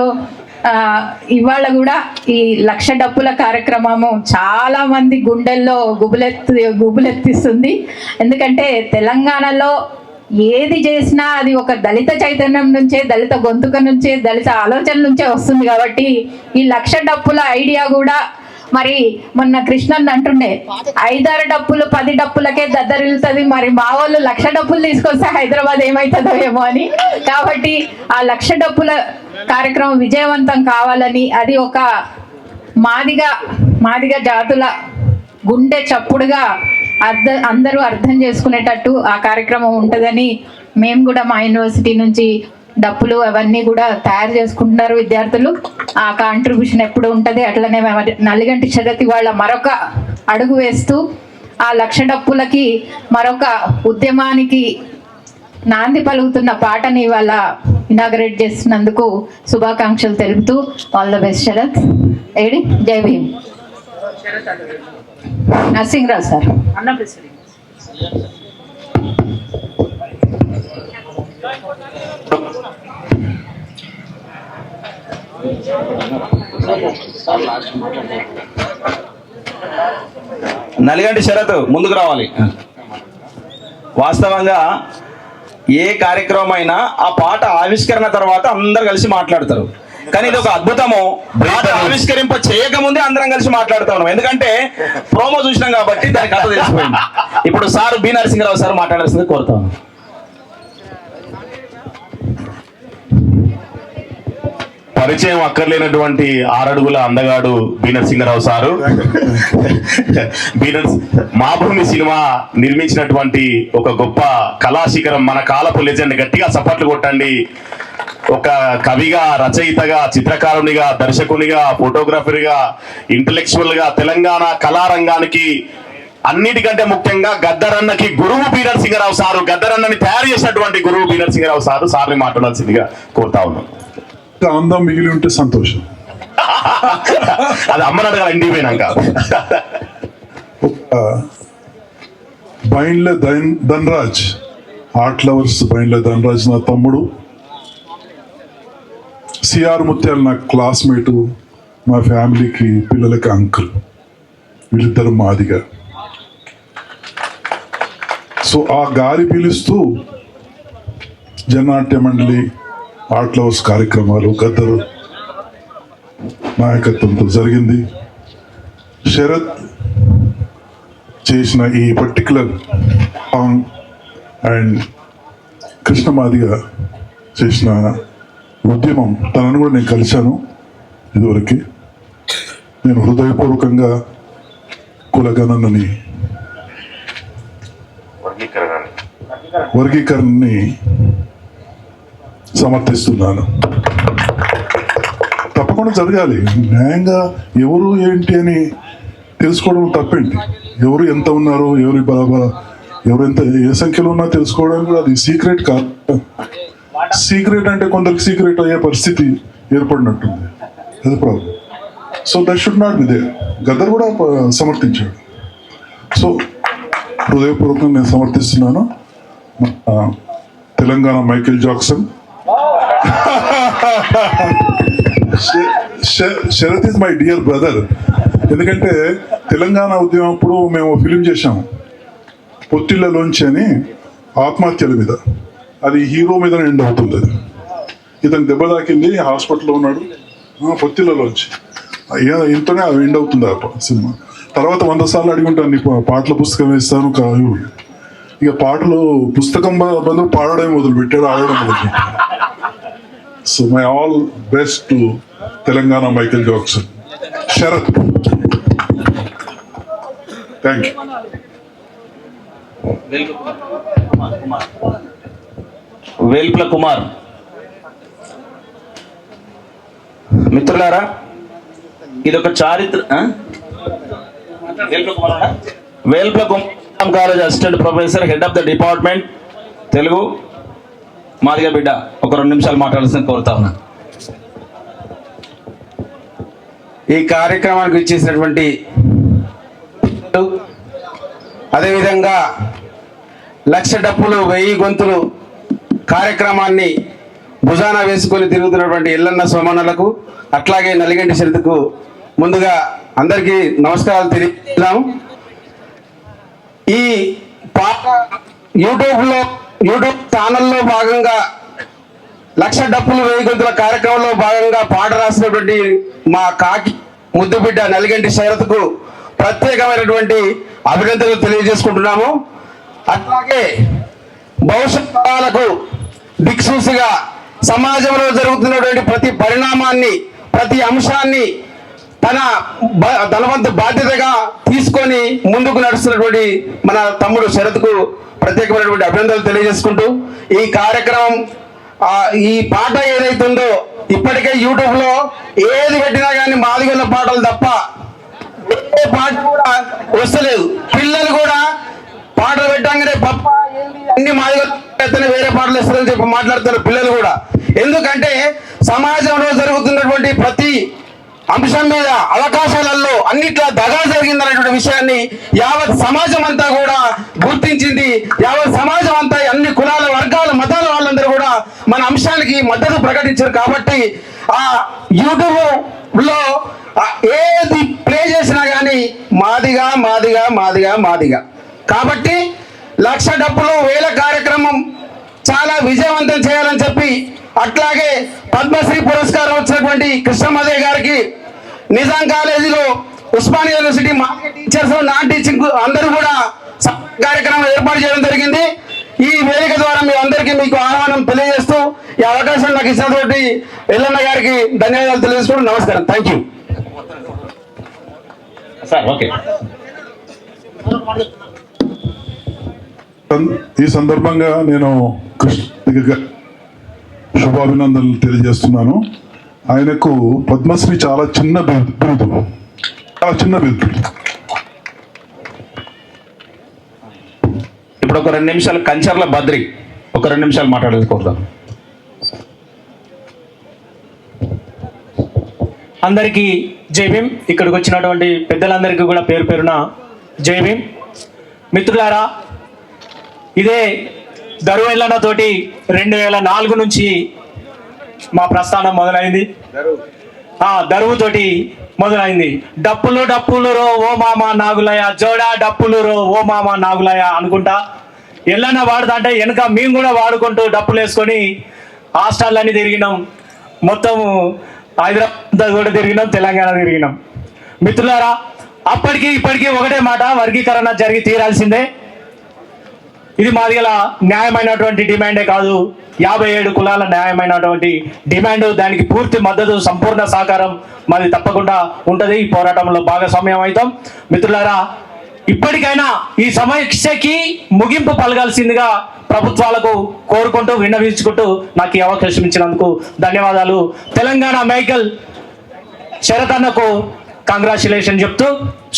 ఇవాళ కూడా ఈ లక్ష డప్పుల కార్యక్రమము చాలా మంది గుండెల్లో గుబులెత్తిస్తుంది. ఎందుకంటే తెలంగాణలో ఏది చేసినా అది ఒక దళిత చైతన్యం నుంచే, దళిత గొంతుక నుంచే, దళిత ఆలోచన నుంచే వస్తుంది. కాబట్టి ఈ లక్ష డప్పుల ఐడియా కూడా మరి మొన్న కృష్ణన్ అంటుండే 5-6 డప్పులు 10 డప్పులకే దద్దరిల్లుతుంది, మరి మా వాళ్ళు 1,00,000 డప్పులు తీసుకొస్తే హైదరాబాద్ ఏమవుతుందో ఏమో అని. కాబట్టి ఆ 1,00,000 డప్పుల కార్యక్రమం విజయవంతం కావాలని, అది ఒక మాదిగ జాతుల గుండె చప్పుడుగా అందరూ అర్థం చేసుకునేటట్టు ఆ కార్యక్రమం ఉంటుందని మేము కూడా మా యూనివర్సిటీ నుంచి డప్పులు అవన్నీ కూడా తయారు చేసుకుంటున్నారు విద్యార్థులు. ఆ కాంట్రిబ్యూషన్ ఎప్పుడు ఉంటుంది. అట్లనే నల్లిగంటి శరత్ వాళ్ళ మరొక అడుగు వేస్తూ ఆ 1,00,000 డప్పులకి మరొక ఉద్యమానికి నాంది పలుకుతున్న పాటని వాళ్ళ ఇనాగరేట్ చేస్తున్నందుకు శుభాకాంక్షలు తెలుపుతూ ఆల్ ద బెస్ట్ శరత్. ఏడి జై భీమ్. నరసింహరావు సార్ నలిగంటి శరత్ ముందుకు రావాలి. వాస్తవంగా ఏ కార్యక్రమం అయినా ఆ పాట ఆవిష్కరణ తర్వాత అందరు కలిసి మాట్లాడతారు. కానీ ఇది ఒక అద్భుతము. పాట ఆవిష్కరింప చేయకముందే అందరం కలిసి మాట్లాడుతా ఉన్నాం. ఎందుకంటే ప్రోమో చూసినాం కాబట్టి దానికి కథ తెలిసిపోయింది. ఇప్పుడు సార్ బి నరసింహరావు సార్ మాట్లాడాల్సింది కోరుతా ఉన్నాం. పరిచయం అక్కర్లేనటువంటి 6 అడుగుల అందగాడు B Narasimharao sir. Maabhoomi cinema నిర్మించినటువంటి ఒక గొప్ప కళాశిఖరం, మన కాలపు లెజెండ్. గట్టిగా చప్పట్లు కొట్టండి. ఒక కవిగా, రచయితగా, చిత్రకారునిగా, దర్శకునిగా, ఫోటోగ్రాఫర్గా, ఇంటలెక్చువల్ గా తెలంగాణ కళారంగానికి అన్నిటికంటే ముఖ్యంగా గద్దరన్నకి గురువు బి నరసింహరావు సారు. గద్దరన్నని తయారు చేసినటువంటి గురువు బి నరసింహరావు సారు. సార్ని మాట్లాడాల్సిందిగా కోరుతా ఉన్నాం. అందం మిగిలి ఉంటే సంతోషం. అది అమ్మని అడగాలి ఇంటికి పోయినాక. బైండ్ల ధనరాజ్, ఆర్ట్ లవర్స్ బైండ్ల ధనరాజ్ నా తమ్ముడు. సిఆర్ ముత్యాలు నా క్లాస్మేటు, మా ఫ్యామిలీకి పిల్లలకి అంకుల్. వీళ్ళిద్దరు మాదిగా. సో ఆ గాలి పీలుస్తూ జననాట్య మండలి, ఆర్ట్ లవర్స్ కార్యక్రమాలు గద్దరు నాయకత్వంతో జరిగింది. శరత్ చేసిన ఈ పర్టికులర్ సాంగ్ అండ్ కృష్ణమాదిగా చేసిన ఉద్యమం, తనను కూడా నేను కలిశాను ఇదివరకు. నేను హృదయపూర్వకంగా కులగణనని వర్గీకరణని సమర్థిస్తున్నాను. తప్పకుండా జరగాలి. న్యాయంగా ఎవరు ఏంటి అని తెలుసుకోవడం తప్పేంటి? ఎవరు ఎంత ఉన్నారు, ఎవరు ఎంత ఏ సంఖ్యలో ఉన్నా తెలుసుకోవడానికి కూడా అది సీక్రెట్ కాదు. సీక్రెట్ అంటే కొందరికి సీక్రెట్ అయ్యే పరిస్థితి ఏర్పడినట్టుంది. అది problem. So that should not be there. Gaddar కూడా సమర్థించాడు. సో హృదయపూర్వకంగా నేను సమర్థిస్తున్నాను. Telangana Michael Jackson. Sharath is my dear brother. ఎందుకంటే తెలంగాణ ఉద్యమం అప్పుడు మేము ఫిలిం చేశాము, పొత్తిళ్ళలోంచి అని, ఆత్మహత్యల మీద. అది హీరో మీద ఎండ్ అవుతుంది. అది ఇతను దెబ్బ తాకింది, హాస్పిటల్లో ఉన్నాడు. పొత్తిళ్ళలోంచి ఇంతనే ఎండ్ అవుతుంది ఆ సినిమా. తర్వాత 100 సార్లు అడిగి ఉంటాను, నీకు పాటల పుస్తకం వేస్తాను కాదు. ఇక పాటలు పుస్తకం బదులు పాడడం మొదలు పెట్టాడు, ఆడడం మొదలు పెట్టాడు. So my all best to Telangana Michael Jackson. Sharath, thank you. Velpula Kumar. మిత్రులారా, ఇదొక చారిత్ర. Velpula Kumar college assistant professor, head of the department Telugu, Madiga బిడ్డ. ఒక 2 నిమిషాలు మాట్లాడాల్సిన కోరుతా ఉన్నా. ఈ కార్యక్రమానికి ఇచ్చేసినటువంటి అదేవిధంగా 1,00,000 డప్పులు 1000 గొంతులు కార్యక్రమాన్ని భుజాన వేసుకొని తిరుగుతున్నటువంటి ఎల్లన్న సోమన్నలకు అట్లాగే నలిగంటి శరత్కు ముందుగా అందరికీ నమస్కారాలు తెలియజేద్దాం. ఈ పాట యూట్యూబ్ ఛానల్లో భాగంగా 1,00,000 డప్పులు 1000 గొంతుల కార్యక్రమంలో భాగంగా పాట రాసినటువంటి మా కాకి ముద్దుబిడ్డ నలిగంటి శరత్కు ప్రత్యేకమైనటువంటి అభినందనలు తెలియజేసుకుంటున్నాము. అట్లాగే భవిష్యత్ తరాలకు దిక్సూసిగా సమాజంలో జరుగుతున్నటువంటి ప్రతి పరిణామాన్ని, ప్రతి అంశాన్ని తన ధనవంతు బాధ్యతగా తీసుకొని ముందుకు నడుస్తున్నటువంటి మన తమ్ముడు శరత్కు ప్రత్యేకమైనటువంటి అభినందనలు తెలియజేసుకుంటూ ఈ కార్యక్రమం ఈ పాట ఏదైతుందో ఇప్పటికే యూట్యూబ్ లో ఏది పెట్టినా కానీ మాదిగొల్ల పాటలు తప్ప ఏ పాట కూడా వస్తలేదు. పిల్లలు కూడా పాటలు పెట్టంగానే పప్ప అన్ని మాదిగొల్ల వేరే పాటలు ఇస్తారని చెప్పి మాట్లాడుతున్నారు పిల్లలు కూడా. ఎందుకంటే సమాజంలో జరుగుతున్నటువంటి ప్రతి అంశం మీద అవకాశాలలో అన్నిట్లా దగా జరిగిందనేటువంటి విషయాన్ని యావత్ సమాజం అంతా కూడా గుర్తించింది. యావత్ సమాజం అంతా అన్ని కులాల వర్గాల మతాల వాళ్ళందరూ కూడా మన అంశానికి మద్దతు ప్రకటించారు. కాబట్టి ఆ యూట్యూబ్ లో ఏది ప్లే చేసినా కానీ మాదిగా మాదిగా మాదిగా మాదిగా. కాబట్టి 1,00,000 డప్పులు 1000 కార్యక్రమం చాలా విజయవంతం చేయాలని చెప్పి, అట్లాగే పద్మశ్రీ పురస్కారం వచ్చినటువంటి కృష్ణమదే గారికి నిజాం కాలేజీలో Osmania university market teachers, non teaching అందరూ కూడా కార్యక్రమం ఏర్పాటు చేయడం జరిగింది. ఈ వేదిక ద్వారా మీ అందరికీ మీకు ఆహ్వానం తెలియజేస్తూ ఈ అవకాశం నాకు ఇచ్చినటువంటి ఎల్లన్న గారికి ధన్యవాదాలు తెలియజేసుకుంటూ నమస్కారం. Thank you sir. ఓకే. ఈ సందర్భంగా నేను కృష్ణ శుభాభినందనలు తెలియజేస్తున్నాను. ఆయనకు పద్మశ్రీ చాలా చిన్న బిరుదు, చాలా చిన్న బిరుదు. ఇప్పుడు ఒక 2 నిమిషాలు కంచర్ల బద్రి ఒక 2 నిమిషాలు మాట్లాడుకుందాం. అందరికీ జై భీమ్. ఇక్కడికి వచ్చినటువంటి పెద్దలందరికీ కూడా పేరు పేరున జై భీమ్. మిత్రులారా, ఇదే దరువెల్లన్న తోటి 2004 నుంచి మా ప్రస్థానం మొదలైంది. దరువుతోటి మొదలైంది. డప్పులు డప్పులు రో ఓ మామ నాగులయ, జోడా డప్పులు రో ఓ మామ నాగులయ అనుకుంటా ఎల్లన్న వాడుతా అంటే వెనక మేము కూడా వాడుకుంటూ డప్పులు వేసుకొని హాస్టల్లన్నీ తిరిగినాం. మొత్తం హైదరాబాద్ కూడా తిరిగినాం, తెలంగాణ తిరిగినాం. మిత్రులారా, అప్పటికి ఇప్పటికీ ఒకటే మాట, వర్గీకరణ జరిగి తీరాల్సిందే. ఇది మాది గల న్యాయమైనటువంటి డిమాండే కాదు, 57 కులాల న్యాయమైనటువంటి డిమాండ్. దానికి పూర్తి మద్దతు, సంపూర్ణ సహకారం మాది తప్పకుండా ఉంటుంది. ఈ పోరాటంలో భాగస్వామ్యం అవుతాం. మిత్రులారా, ఇప్పటికైనా ఈ సమస్యకి ముగింపు పలగాల్సిందిగా ప్రభుత్వాలకు కోరుకుంటూ విన్నవించుకుంటూ నాకు ఈ అవకాశం ఇచ్చినందుకు ధన్యవాదాలు. తెలంగాణ మైకల్ శరత్ అన్నకు కంగ్రాచులేషన్ చెప్తూ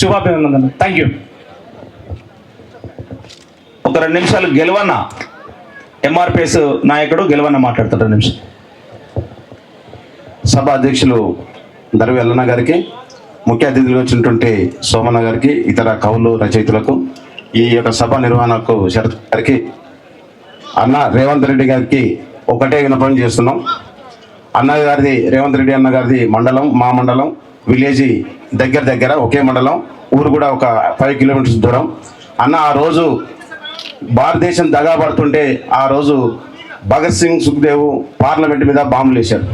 శుభాభినందనలు. Thank you. ఒక 2 నిమిషాలు గెలవన్న, ఎంఆర్పిఎస్ నాయకుడు గెలవన్న మాట్లాడతాడు. 2 నిమిషాలు. సభ అధ్యక్షులు దరువు ఎల్లన్న గారికి, ముఖ్య అతిథులు వచ్చినటువంటి సోమన్న గారికి, ఇతర కవులు రచయితులకు, ఈ యొక్క సభ నిర్వహణకు శరత్ గారికి, అన్న రేవంత్ రెడ్డి గారికి ఒకటే విన్నపం చేస్తున్నాం. అన్న గారిది, రేవంత్ రెడ్డి అన్న గారిది మండలం, మా మండలం, విలేజ్ దగ్గర ఒకే మండలం, ఊరు కూడా ఒక 5 కిలోమీటర్స్ దూరం. అన్న ఆ రోజు భారతదేశం దగా పడుతుంటే ఆ రోజు భగత్ సింగ్, సుఖ్దేవ్ పార్లమెంట్ మీద బాంబులు వేశారు.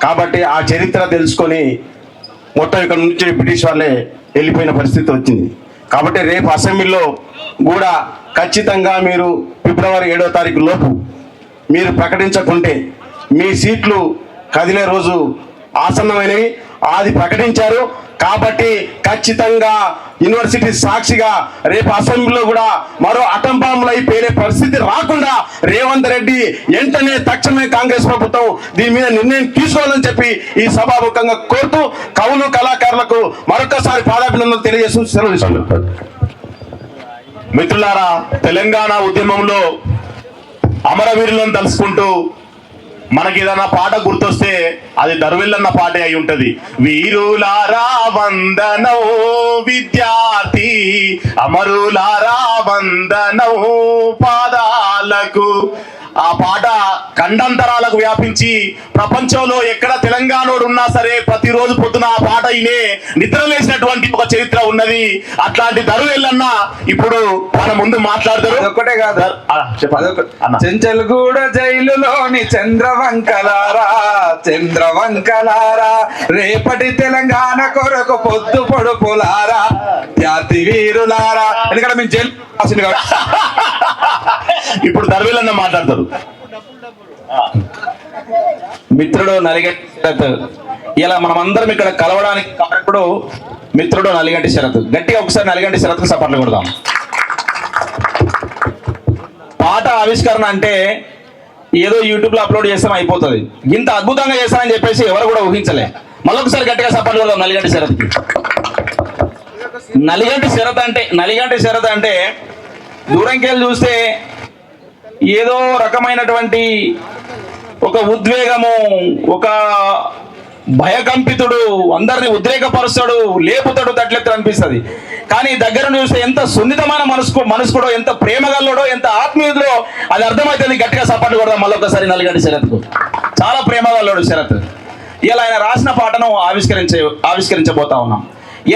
కాబట్టి ఆ చరిత్ర తెలుసుకొని మొత్తం ఇక్కడ నుంచి బ్రిటిష్ వాళ్ళే వెళ్ళిపోయిన పరిస్థితి వచ్చింది. కాబట్టి రేపు అసెంబ్లీలో కూడా ఖచ్చితంగా మీరు ఫిబ్రవరి 7వ తారీఖు లోపు మీరు ప్రకటించకుంటే మీ సీట్లు కదిలే రోజు ఆసన్నమైనవి. అది ప్రకటించారు కాబట్టి ఖచ్చితంగా యూనివర్సిటీ సాక్షిగా రేపు అసెంబ్లీలో కూడా మరో అటం బాంబులై పేరే పరిస్థితి రాకుండా రేవంత్ రెడ్డి వెంటనే తక్షణమే కాంగ్రెస్ ప్రభుత్వం దీని మీద నిర్ణయం తీసుకోవాలని చెప్పి ఈ సభాముఖంగా కోరుతూ కవులు కళాకారులకు మరొకసారి పాదాభినందనలు తెలియజేస్తూ సెలవు తీసుకుంటారు. మిత్రులారా, తెలంగాణ ఉద్యమంలో అమరవీరులను తలుసుకుంటూ మనకి ఏదైనా పాట గుర్తొస్తే అది దరువెల్లన్న పాటే అయి ఉంటది. వీరులారా వందనో విద్యార్థి, అమరులారా వందనో పాదాలకు, ఆ పాట ఖండాంతరాలకు వ్యాపించి ప్రపంచంలో ఎక్కడ తెలంగాణోడు ఉన్నా సరే ప్రతిరోజు పొద్దున ఆ పాట ఇనే నిద్రలేసినటువంటి ఒక చరిత్ర ఉన్నది. అట్లాంటి దరువెల్లన్న ఇప్పుడు మన ముందు మాట్లాడతారు. ఒకటే కాదు, అన్న చెంచల్గూడ జైలులోని చంద్రవంకలారా, చంద్రవంకలారా, రేపటి తెలంగాణ కొరకు పొద్దు పొడుపులారా, జాతి వీరులారా. ఎందుకంటే మేము జైలు ఇప్పుడు దర్వేలన్న మాట్లాడతారు. మిత్రుడు నలిగంటి శరత్, ఇలా మనం అందరం ఇక్కడ కలవడానికి కారణకుడు మిత్రుడు నలిగంటి శరత్. గట్టిగా ఒకసారి నలిగంటి శరత్కు సపోర్ట్లు కొడదాం. పాట ఆవిష్కరణ అంటే ఏదో యూట్యూబ్ లో అప్లోడ్ చేస్తాం అయిపోతుంది, ఇంత అద్భుతంగా చేస్తామని చెప్పేసి ఎవరు కూడా ఊహించలే. మళ్ళొకసారి గట్టిగా సపోర్ట్లు కొడదాం నలిగంటి శరత్కి. నలిగంటి శరత్ అంటే దూరంకి వెళ్ళి చూస్తే ఏదో రకమైనటువంటి ఒక ఉద్వేగము, ఒక భయకంపితుడు, అందరిని ఉద్రేకపరుస్తాడు, లేపుతాడు, తట్లెత్తు అనిపిస్తుంది. కానీ దగ్గర చూస్తే ఎంత సున్నితమైన మనసుకుడో, ఎంత ప్రేమగల్లోడో, ఎంత ఆత్మీయుడో అది అర్థమవుతుంది. గట్టిగా సపోర్ట్ కొడదాం మళ్ళొకసారి నలిగంటి శరత్కు. చాలా ప్రేమగల్లోడు శరత్. ఇలా ఆయన రాసిన పాటను ఆవిష్కరించబోతా ఉన్నాం.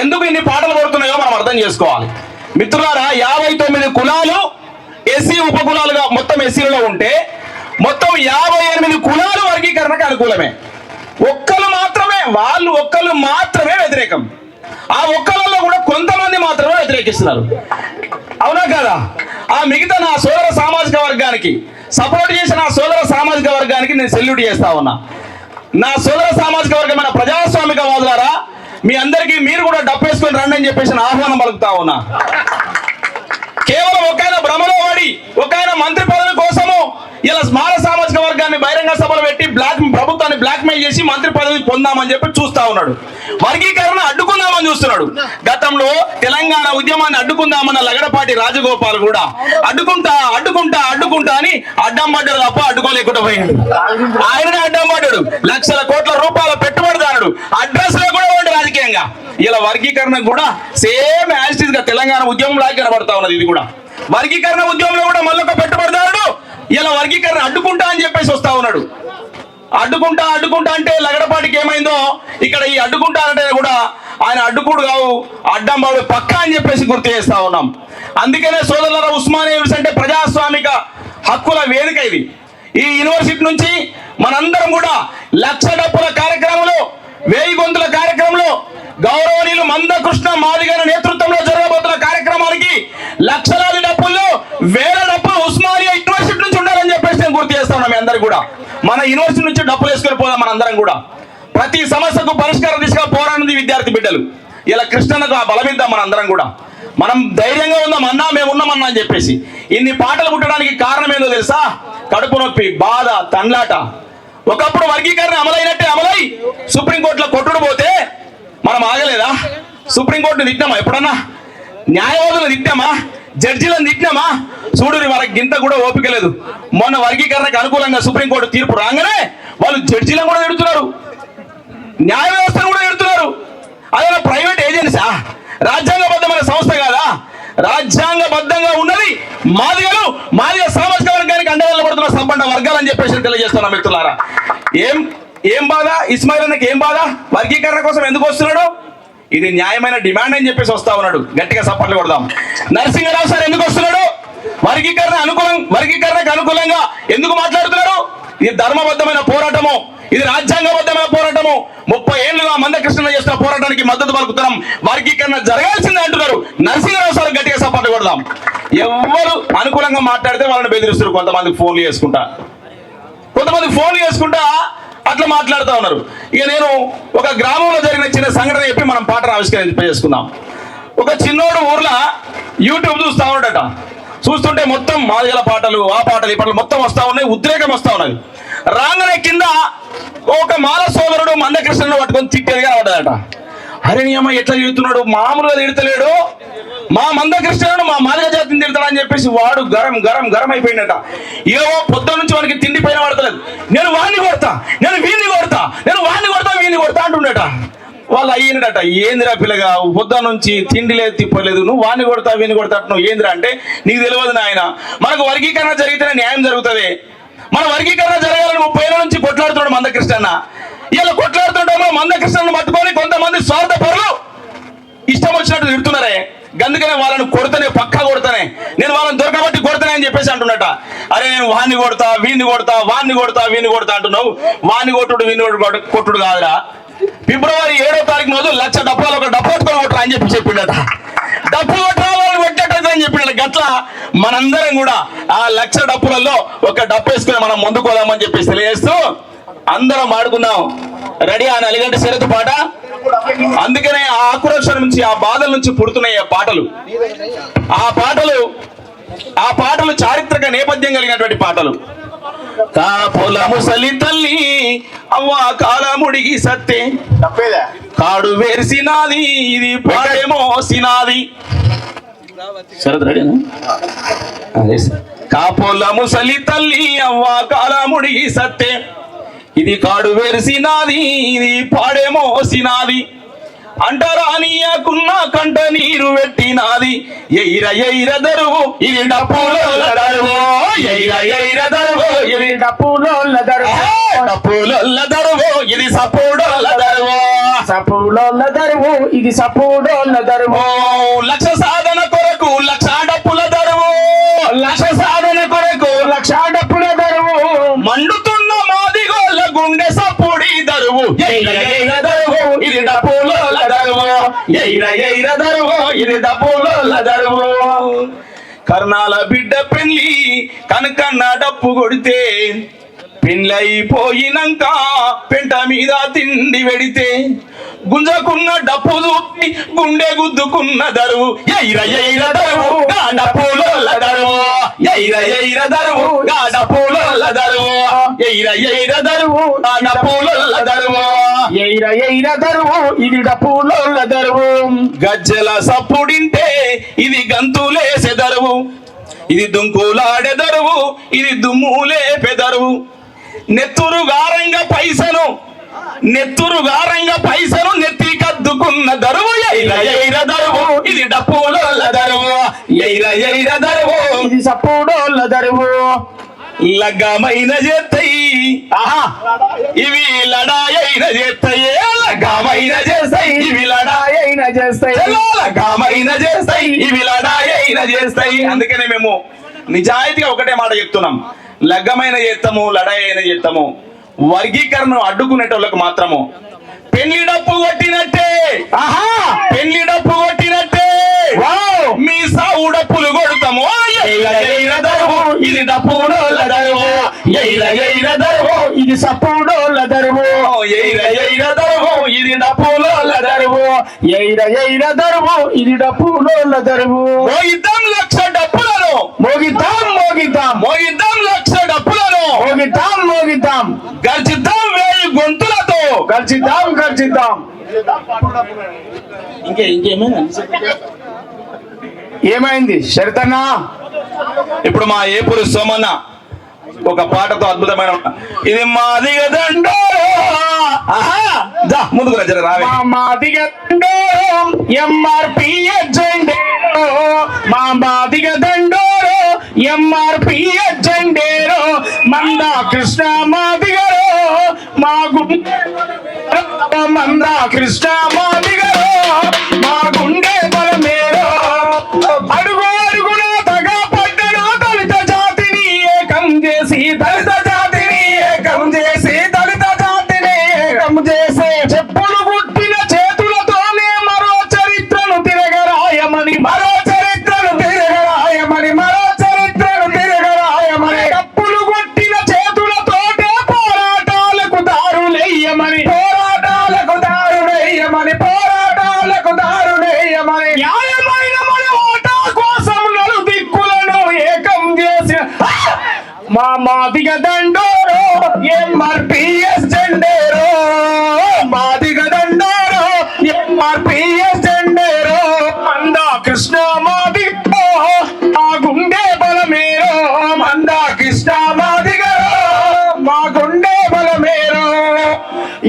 ఎందుకు ఇన్ని పాటలు కొడుతున్నాయో మనం అర్థం చేసుకోవాలి మిత్రులారా. 59 కులాలు ఎస్సీ ఉపకులాలుగా మొత్తం ఎస్సీలలో ఉంటే మొత్తం 58 కులాలు వర్గీకరణకు అనుకూలమే. ఒక్కళ్ళు మాత్రమే వ్యతిరేకం. ఆ ఒక్కళ్ళలో కూడా కొంతమంది మాత్రమే వ్యతిరేకిస్తున్నారు. అవునా కదా? ఆ మిగతా నా సోదర సామాజిక వర్గానికి సపోర్ట్ చేసిన నా సోదర సామాజిక వర్గానికి నేను సెల్యూట్ చేస్తా ఉన్నా. నా సోదర సామాజిక వర్గమైన ప్రజాస్వామిక వాదులారా, మీ అందరికీ మీరు కూడా డప్పేసుకొని రండి అని చెప్పేసి ఆహ్వానం పలుకుతా ఉన్నా. కేవలం ఒక ఆయన భ్రమలో వాడి ఒక ఆయన మంత్రి పదవి కోసము ఇలా మాల సామాజిక వర్గాన్ని బహిరంగ సభలు పెట్టి ప్రభుత్వాన్ని బ్లాక్మెయిల్ చేసి మంత్రి పదవి పొందామని చెప్పి చూస్తా ఉన్నాడు. వర్గీకరణ అడ్డుకుందామని చూస్తున్నాడు. గతంలో తెలంగాణ ఉద్యమాన్ని అడ్డుకుందామన్న లగడపాటి రాజగోపాల్ కూడా అడ్డుకుంటా అని అడ్డం పడ్డాడు తప్ప అడ్డుకోలేకుండా పోయాడు. ఆయననే అడ్డం పడ్డాడు. లక్షల కోట్ల రూపాయల పెట్టుబడిదారుడు, అడ్రస్ లో కూడా ఉండే రాజకీయంగా. ఇలా వర్గీకరణ కూడా సేమ్ యాజిటీస్ గా తెలంగాణ ఉద్యమం లాగా కనబడతా ఉన్నది. ఇది కూడా వర్గీకరణ ఉద్యమంలో కూడా మళ్ళొక పెట్టుబడిదారుడు ఇలా వర్గీకరణ అడ్డుకుంటా అని చెప్పేసి వస్తా ఉన్నాడు. అడ్డుకుంటా అంటే లగడపాటికి ఏమైందో ఇక్కడ ఈ అడ్డుకుంటా అంటే కూడా ఆయన అడ్డుకుడు కావు, అడ్డం బాడు పక్కా అని చెప్పేసి గుర్తు చేస్తా ఉన్నాం. అందుకనే సోదరులారా, ఉస్మానియా యూనివర్సిటీ అంటే ప్రజాస్వామిక హక్కుల వేదిక. ఇది ఈ యూనివర్సిటీ నుంచి మనందరం కూడా 1,00,000 డప్పుల కార్యక్రమంలో, 1000 గొంతుల కార్యక్రమంలో, గౌరవనీయులు మందకృష్ణ మాదిగల నేతృత్వంలో జరగబోతున్న కార్యక్రమానికి లక్షలాది డప్పుల్లో 1000 డప్పులు ఉస్మానియా యూనివర్సిటీ నుంచి ఉండాలని చెప్పేసి నేను గుర్తు చేస్తా ఉన్నాం. మీ అందరు కూడా మన యూనివర్సిటీ నుంచి డప్పులు వేసుకొని పోదాం. మనందరం కూడా ప్రతి సమస్యకు పరిష్కారం దిశగా పోరాడింది విద్యార్థి బిడ్డలు. ఇలా కృష్ణన్నకు ఆ బలమిద్దాం. మనందరం కూడా మనం ధైర్యంగా ఉందాం అన్నా, మేము ఉన్నామన్నా అని చెప్పేసి. ఇన్ని పాటలు పుట్టడానికి కారణం ఏందో తెలుసా? కడుపు నొప్పి, బాధ, తండ్లాట. ఒకప్పుడు వర్గీకరణ అమలైనట్టే అమలై సుప్రీంకోర్టులో కొట్టుడు పోతే మనం ఆగలేదా? సుప్రీంకోర్టును తిట్టామా? ఎప్పుడన్నా న్యాయవాదులను తిట్టామా? జడ్జీలను తిట్టామా? చూడుని వాళ్ళకి గింత కూడా ఓపిక లేదు. మొన్న వర్గీకరణకు అనుకూలంగా సుప్రీంకోర్టు తీర్పు రాగానే వాళ్ళు జడ్జీలను కూడా తిడుతున్నారు, న్యాయ వ్యవస్థను కూడా తిడుతున్నారు. అదే ప్రైవేట్ ఏజెన్సా? రాజ్యాంగబద్ధమైన సంస్థ కాదా? రాజ్యాంగబద్ధంగా ఉన్నది మాదిగ సామాజిక వర్గానికి అండగా పడుతున్న సంపన్న వర్గాలని చెప్పేసి తెలియజేస్తున్నాం మిత్రులారా. ఏం బాధ ఇస్మాయిల్ అన్నకి? ఏం బాధ? వర్గీకరణ కోసం ఎందుకు వస్తున్నాడు? ఇది న్యాయమైన డిమాండ్ అని చెప్పేసి వస్తా ఉన్నాడు. గట్టిగా సపోర్ట్లు కొడదాం. నరసింహరావు సార్ ఎందుకు వస్తున్నాడు? వర్గీకరణకు అనుకూలంగా ఎందుకు మాట్లాడుతున్నారు? ఇది ధర్మబద్ధమైన పోరాటము, ఇది రాజ్యాంగబద్ధమైన పోరాటము. 30 ఏళ్లుగా మందకృష్ణ చేస్తున్న పోరాటానికి మద్దతు పలుకుతున్నాం. వర్గీకరణ జరగాల్సిందే అంటున్నారు. నరసింహరావు సార్ గట్టిగా సపోర్ట్ కొడదాం. ఎవరు అనుకూలంగా మాట్లాడితే వాళ్ళని బెదిరిస్తారు. కొంతమంది ఫోన్లు చేసుకుంటా అట్లా మాట్లాడుతూ ఉన్నారు. ఇక నేను ఒక గ్రామంలో జరిగిన చిన్న సంఘటన చెప్పి మనం పాటను ఆవిష్కరింపజేసుకుందాం. ఒక చిన్నోడు ఊర్లో యూట్యూబ్ చూస్తా ఉన్నాడట. చూస్తుంటే మొత్తం మాదిగల పాటలు, ఆ పాటలు, ఈ పాటలు మొత్తం వస్తా ఉన్నాయి. ఉద్రేకం వస్తా ఉన్నది. రాగానే కింద ఒక మాల సోదరుడు మందకృష్ణను పట్టుకొని తిట్టేదిగా పడ్డదట. అరే నీ అమ్మ ఎట్లా తిడుతున్నాడు, మామూలుగా తిడతలేడు, మా మందకృష్ణను మా మాదిగ జాతిని తిడతాడు అని చెప్పేసి వాడు గరం అయిపోయిందట. ఏవో పొద్దు నుంచి వానికి తిండి పైన పడతలేదు. నేను వాడిని కొడతా, నేను వీడిని కొడతా, వీడిని కొడతా అంటుండట. వాళ్ళు అయ్యిందట. ఏందిరా పిల్లగా, పొద్దు నుంచి తిండి లేదు, తిప్పలేదు, నువ్వు వాడిని కొడతా, వీడిని కొడతా, నువ్వు ఏందిరా అంటే నీకు తెలియదు నాయన, మనకు వర్గీకరణ జరిగితేనే న్యాయం జరుగుతుంది. మన వర్గీకరణ జరగాలని 30 ఏళ్ళ నుంచి కొట్లాడుతున్నాడు మందకృష్ణన్న. ఇలా కొట్లాడుతుంటామో మందకృష్ణను పట్టుకొని కొంతమంది స్వార్థ పరులు ఇష్టం వచ్చినట్టు తిడుతున్నారే. అందుకనే వాళ్ళని కొడతానే, పక్కా కొడతానే, నేను వాళ్ళని దొరకబట్టి కొడతానే అని చెప్పేసి అంటున్నట. అరే నేను వాడిని కొడతా, వీడిని కొడతా, వాడిని కొడతా, వీడిని కొడతా అంటున్నావు. వాడిని కొట్టుడు వీడిని కొట్టుడు కాదురా. ఫిబ్రవరి 7వ తారీఖు రోజు 1,00,000 డబ్బాలు ఒక డబ్బు కొట్టుకొని కొట్టరా అని చెప్పి చెప్పిండట. డబ్బు కొట్టరా వాళ్ళు కొట్టేటది అని చెప్పిన గట్లా మనందరం కూడా ఆ 1,00,000 డబ్బులలో ఒక డబ్బు వేసుకుని మనం ముందుకు పోదామని చెప్పేసి తెలియజేస్తూ అందరం ఆడుకున్నాం. రెడీ ఆ నలిగంటి శరత్ పాట. అందుకనే ఆ ఆక్రోశం నుంచి, ఆ బాధల నుంచి పుడుతున్నాయి ఆ పాటలు చారిత్రక నేపథ్యం కలిగినటువంటి పాటలు. కాపుల ముసలి తల్లి అవ్వ కాలముడిగి సత్తే కాడు వేసినాది, ఇది పాడేమో సినాది. శరత్ రెడీనా? కాపుల ముసలి తల్లి అవ్వ కాలముడిగి సత్తే, ఇది కాడు వేసినాది, ఇది పాడేమో సినాది. అంటరానియకున్న కంట నీరు పెట్టినాది, ఎయిర ఎయిర దరువు ఇది డప్పులోల దరువు, ఎయిర ఎయిర దరువు ఇది డప్పులోల దరువు, డప్పులోల దరువు ఇది సపోడోల దరువు, సపోడోల దరువు ఇది సపోడోల దరువు. 1,00,000 సాధన కొరకు 1,00,000 డప్పుల దరువు, 1,00,000 సాధన కొరకు 1,00,000 డప్పుల దరువు. మండుతున్న మాదిగోళ్ళ గుండె సప్పుడి దరువు, ఎయిర ఎయిర దరువు ఇది డప్పులోల దరువు, ఎయిర ఎయిర దరువు ఇది డప్పులోల దరువు. కర్ణాల బిడ్డ పెళ్లి కనకన్న డప్పు కొడితే, పెళ్ళైపోయినాక పెంట మీద తిండి వెడితే, గుంజకున్న డప్పు దూకి గుండె గుద్దుకున్న దరువు, ఎయిర ఎయిర దరువు గా డప్పులోల దరువు, ఎయిర ఎయిర దరువు గా డప్పులోల దరువు, ఎయిర ఎయిర దరువు గా డప్పులోల దరువు, ఎయిర ఎయిర దరువు ఇది డప్పులోల దరువు. గజ్జల సప్పుడింటే ఇది గంతులేసే దరువు, ఇది దుంకులాడే దరువు, ఇది దుమ్ములే పెదరువు. నెత్తురు గారంగ పైసను నెత్తి కద్దుకున్న దరువు, ఎయిర ఎయిర దరువు ఇది డప్పులోల దరువు, ఎయిర ఎయిర దరువు ఇది సప్పుడోల దరువు. లగ్గమైన చేస్తాయి ఇవి లడాయైన చేస్తాయి, లగ్గమైన చేస్తాయి ఇవి లడాయైన చేస్తాయి, లగ్గమైన చేస్తాయి ఇవి లడాయైన చేస్తాయి. అందుకనే మేము నిజాయితీగా ఒకటే మాట చెప్తున్నాం, లగ్గమైన చేస్తాము, లడాయైన చేస్తాము. వర్గీకరణ అడ్డుకునేటోళ్ళకు మాత్రము పెళ్లి డప్పు కొట్టినట్టే, పెళ్లి డప్పు కొట్టినట్టే మీ సావు డప్పులు కొడతాము, ఎయిర ఎయిర దరువు ఇది డప్పుడోల దరువు, ఎయిర ఎయిర దరువు ఇది సప్పుడోల దరువు, ఎయిర ఎయిర దరువు ఇది డప్పులోల దరువు, ఎయిర ఎయిర దరువు ఇది డప్పులోల దరువు. మోగిద్దాం 1,00,000 డప్పులను, మోగిద్దాం మోగిద్దాం మోగిద్దాం 1,00,000 డప్పులను, మోగిద్దాం మోగిద్దాం గర్జిద్దాం 1000 గొంతులతో, గర్జిద్దాం గర్జిద్దాం. ఇంకేమైనా ఏమైంది శరతన్నా? ఇప్పుడు మా ఏపూరు సోమన్న ఒక పాటతో అద్భుతమైన, ఇది మాదిగ దండో ముందుకు రచన రావే, మాదిగ దండో ఎంఆర్పి ఎజెండేరో, మా మాదిగ దండో ఎంఆర్పి ఎజెండేరో, మందా కృష్ణ మాదిగరో మా గుండె, మందా కృష్ణ మాదిగరో మా గుండె బలమేరో. అడుగు అడుగున తగా పడ్డను దళిత జాతిని ఏకం చేసి, దళిత జాతిని ఏకం చేసి, దళిత జాతిని ఏకం చేసి, చెప్పులు గుట్టిన చేతులతోనే మరో చరిత్రను తిరగరాయమని, మరో చరిత్రను తిరగరాయమని, మరో చరిత్రను తిరగరాయమని, తప్పులు గుట్టిన చేతులతోటే పోరాటాలకు దారులెయ్యమని, పోరాటాలకు దారులెయ్యమని, పోరాటాలకు దారులెయ్యమని. న్యాయమైన మన ఓటా కోసం నలు దిక్కులను ఏకం చేసిన మా మాదిగ దండోరో ఎంఆర్పిఎస్ జెండేరో, మాదిగ దండోరో ఎంఆర్పిఎస్ జెండేరో, మందా కృష్ణ మాదిగో మా గుండె బలమేరో, మందా కృష్ణ మాదిగరో మా గుండె బలమేరో.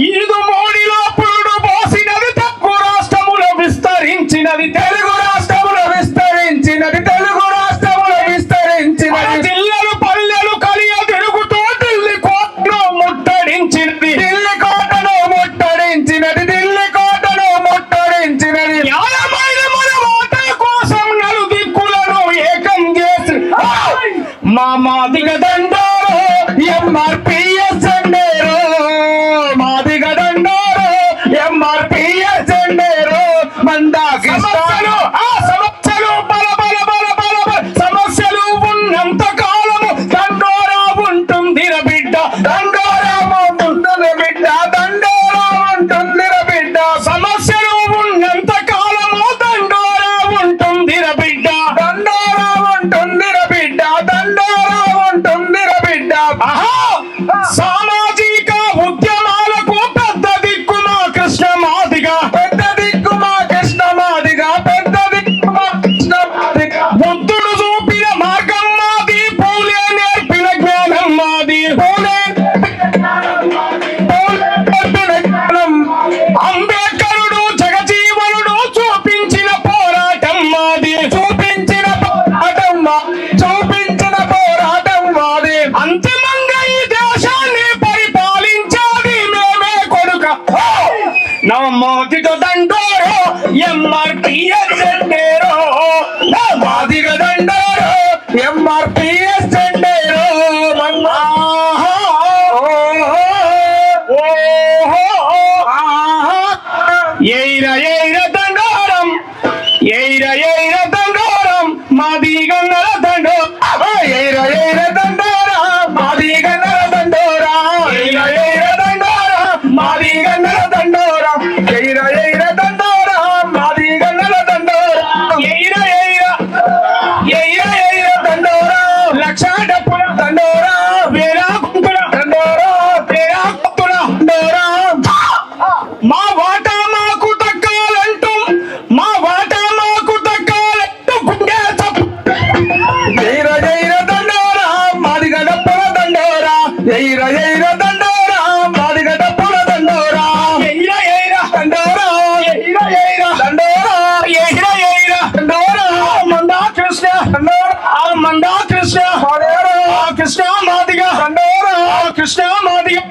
ఈదు మోడిలో పురుడు పోసినది తెలుగు రాష్ట్రములో విస్తరించినది, తెలుగు రాష్ట్రములో విస్తరించినది, తెలుగు రాష్ట్రములో విస్తరించినది. జిల్లాలు పల్లెలు కలియ తిరుగుతూ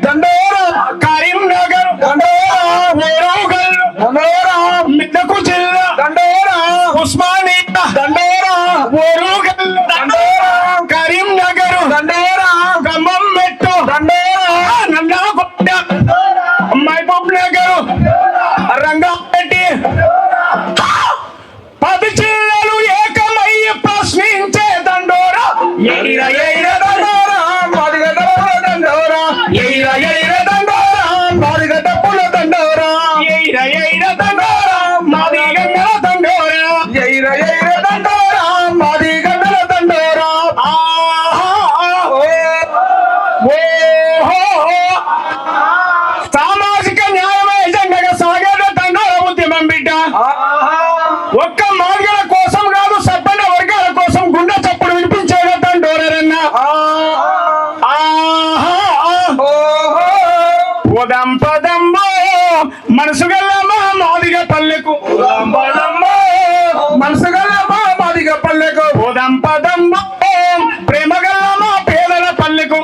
దండోరా కరీంనగర్ దండోరా వరంగల్ దండోరా మెదక్ జిల్లా దండోరా ఉస్మానియా దండోరా వరంగల్ దండోరా కరీంనగర్ దండోరా ఖమ్మం మెట్టు దండోరా నల్లగొండ మహబూబ్ నగర్ రంగారెడ్డి 10 జిల్లాలు ఏకమై ప్రశ్నించే దండోరా ఎయిర ఎయిర దండోరా మాదిగ దండోరా ఎయిర ఎయిర దండోరా మాదిగ డప్పుల దండోరా ఎయిర ఎయిర దండోరా మాదిగ దండోరా ఎయిర ఎయిర దండోరా మాదిగ దండోరా సామాజిక న్యాయమే ఎజెండగా సాగేద దండోర ఉద్యమం బిడ్డ. ఒక్క మార్గాల కోసం కాదు, సబ్బన్న వర్గాల కోసం గుండె చప్పుడు వినిపించేద దండోరన్నా. పోదాం పదమ్మో మనసు గల్లమ్మా మాదిగ పల్లెకు, మనసు గల్లమ్మా మాదిగ పల్లెకు, పోదాం పదమ్మో ప్రేమ గల్లమ్మా పేదల పల్లెకు,